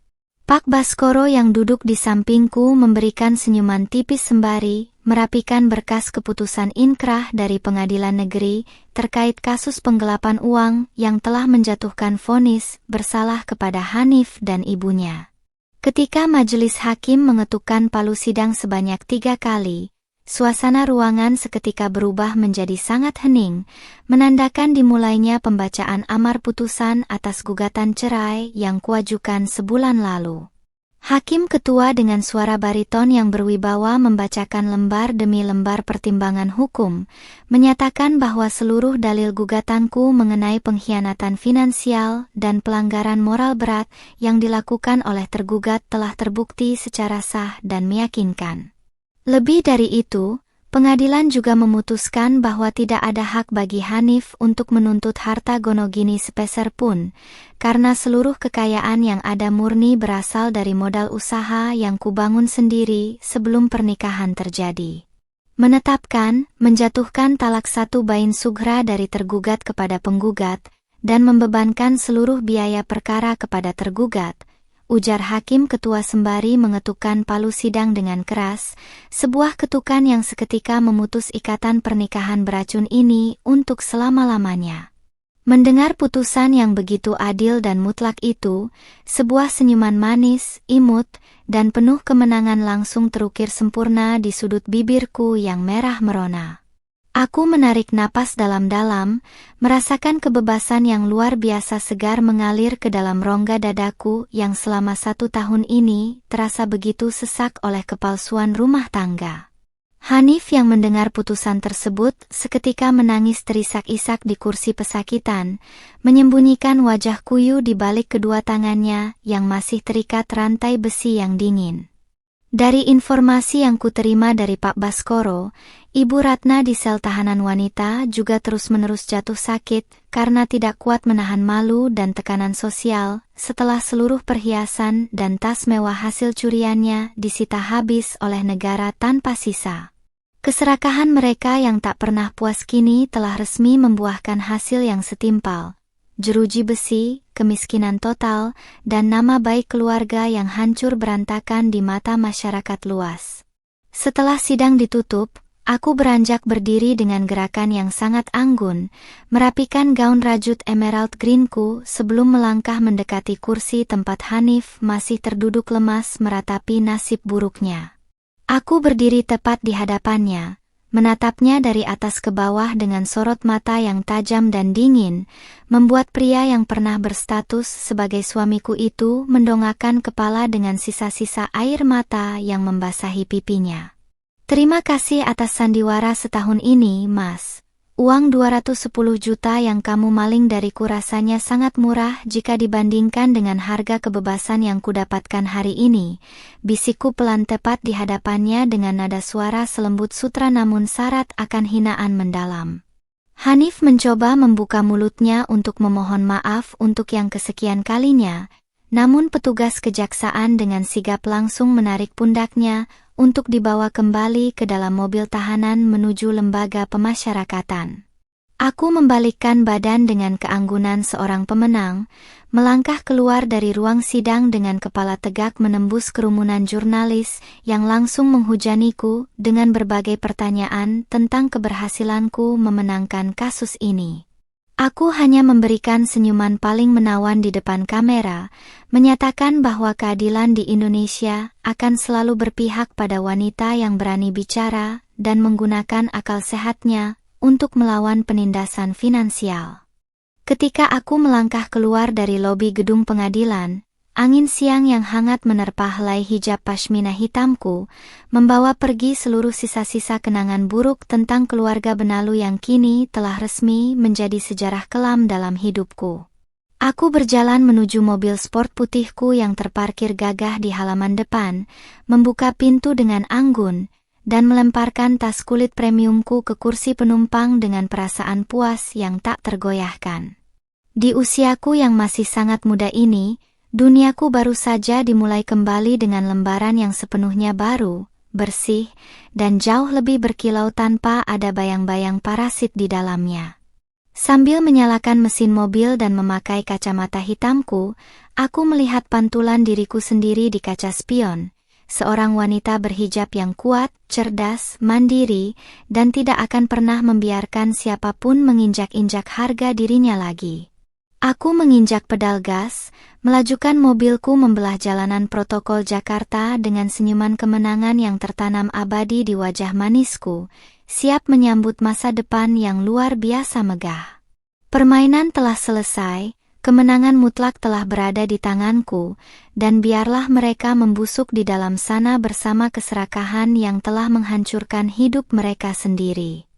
Pak Baskoro yang duduk di sampingku memberikan senyuman tipis sembari merapikan berkas keputusan inkrah dari pengadilan negeri terkait kasus penggelapan uang yang telah menjatuhkan vonis bersalah kepada Hanif dan ibunya. Ketika majelis hakim mengetukkan palu sidang sebanyak 3 kali, suasana ruangan seketika berubah menjadi sangat hening, menandakan dimulainya pembacaan amar putusan atas gugatan cerai yang kuajukan sebulan lalu. Hakim ketua dengan suara bariton yang berwibawa membacakan lembar demi lembar pertimbangan hukum, menyatakan bahwa seluruh dalil gugatanku mengenai pengkhianatan finansial dan pelanggaran moral berat yang dilakukan oleh tergugat telah terbukti secara sah dan meyakinkan. Lebih dari itu, pengadilan juga memutuskan bahwa tidak ada hak bagi Hanif untuk menuntut harta gonogini sepeser pun, karena seluruh kekayaan yang ada murni berasal dari modal usaha yang kubangun sendiri sebelum pernikahan terjadi. menjatuhkan talak 1 bain sughra dari tergugat kepada penggugat, dan membebankan seluruh biaya perkara kepada tergugat, ujar hakim ketua sembari mengetukkan palu sidang dengan keras, sebuah ketukan yang seketika memutus ikatan pernikahan beracun ini untuk selama-lamanya. Mendengar putusan yang begitu adil dan mutlak itu, sebuah senyuman manis, imut, dan penuh kemenangan langsung terukir sempurna di sudut bibirku yang merah merona. Aku menarik napas dalam-dalam, merasakan kebebasan yang luar biasa segar mengalir ke dalam rongga dadaku yang selama 1 tahun ini terasa begitu sesak oleh kepalsuan rumah tangga. Hanif yang mendengar putusan tersebut seketika menangis terisak-isak di kursi pesakitan, menyembunyikan wajah kuyu di balik kedua tangannya yang masih terikat rantai besi yang dingin. Dari informasi yang kuterima dari Pak Baskoro, Ibu Ratna di sel tahanan wanita juga terus-menerus jatuh sakit karena tidak kuat menahan malu dan tekanan sosial setelah seluruh perhiasan dan tas mewah hasil curiannya disita habis oleh negara tanpa sisa. Keserakahan mereka yang tak pernah puas kini telah resmi membuahkan hasil yang setimpal. Jeruji besi, kemiskinan total, dan nama baik keluarga yang hancur berantakan di mata masyarakat luas. Setelah sidang ditutup, aku beranjak berdiri dengan gerakan yang sangat anggun, merapikan gaun rajut emerald greenku sebelum melangkah mendekati kursi tempat Hanif masih terduduk lemas meratapi nasib buruknya. Aku berdiri tepat di hadapannya, menatapnya dari atas ke bawah dengan sorot mata yang tajam dan dingin, membuat pria yang pernah berstatus sebagai suamiku itu mendongakkan kepala dengan sisa-sisa air mata yang membasahi pipinya. Terima kasih atas sandiwara setahun ini, Mas. Uang 210 juta yang kamu maling dariku rasanya sangat murah jika dibandingkan dengan harga kebebasan yang kudapatkan hari ini, bisikku pelan tepat di hadapannya dengan nada suara selembut sutra namun syarat akan hinaan mendalam. Hanif mencoba membuka mulutnya untuk memohon maaf untuk yang kesekian kalinya, namun petugas kejaksaan dengan sigap langsung menarik pundaknya untuk dibawa kembali ke dalam mobil tahanan menuju lembaga pemasyarakatan. Aku membalikkan badan dengan keanggunan seorang pemenang, melangkah keluar dari ruang sidang dengan kepala tegak menembus kerumunan jurnalis yang langsung menghujaniku dengan berbagai pertanyaan tentang keberhasilanku memenangkan kasus ini. Aku hanya memberikan senyuman paling menawan di depan kamera, menyatakan bahwa keadilan di Indonesia akan selalu berpihak pada wanita yang berani bicara dan menggunakan akal sehatnya untuk melawan penindasan finansial. Ketika aku melangkah keluar dari lobi gedung pengadilan, angin siang yang hangat menerpa helai hijab pashmina hitamku, membawa pergi seluruh sisa-sisa kenangan buruk tentang keluarga Benalu yang kini telah resmi menjadi sejarah kelam dalam hidupku. Aku berjalan menuju mobil sport putihku yang terparkir gagah di halaman depan, membuka pintu dengan anggun, dan melemparkan tas kulit premiumku ke kursi penumpang dengan perasaan puas yang tak tergoyahkan. Di usiaku yang masih sangat muda ini, duniaku baru saja dimulai kembali dengan lembaran yang sepenuhnya baru, bersih, dan jauh lebih berkilau tanpa ada bayang-bayang parasit di dalamnya. Sambil menyalakan mesin mobil dan memakai kacamata hitamku, aku melihat pantulan diriku sendiri di kaca spion, seorang wanita berhijab yang kuat, cerdas, mandiri, dan tidak akan pernah membiarkan siapapun menginjak-injak harga dirinya lagi. Aku menginjak pedal gas, melajukan mobilku membelah jalanan protokol Jakarta dengan senyuman kemenangan yang tertanam abadi di wajah manisku, siap menyambut masa depan yang luar biasa megah. Permainan telah selesai, kemenangan mutlak telah berada di tanganku, dan biarlah mereka membusuk di dalam sana bersama keserakahan yang telah menghancurkan hidup mereka sendiri.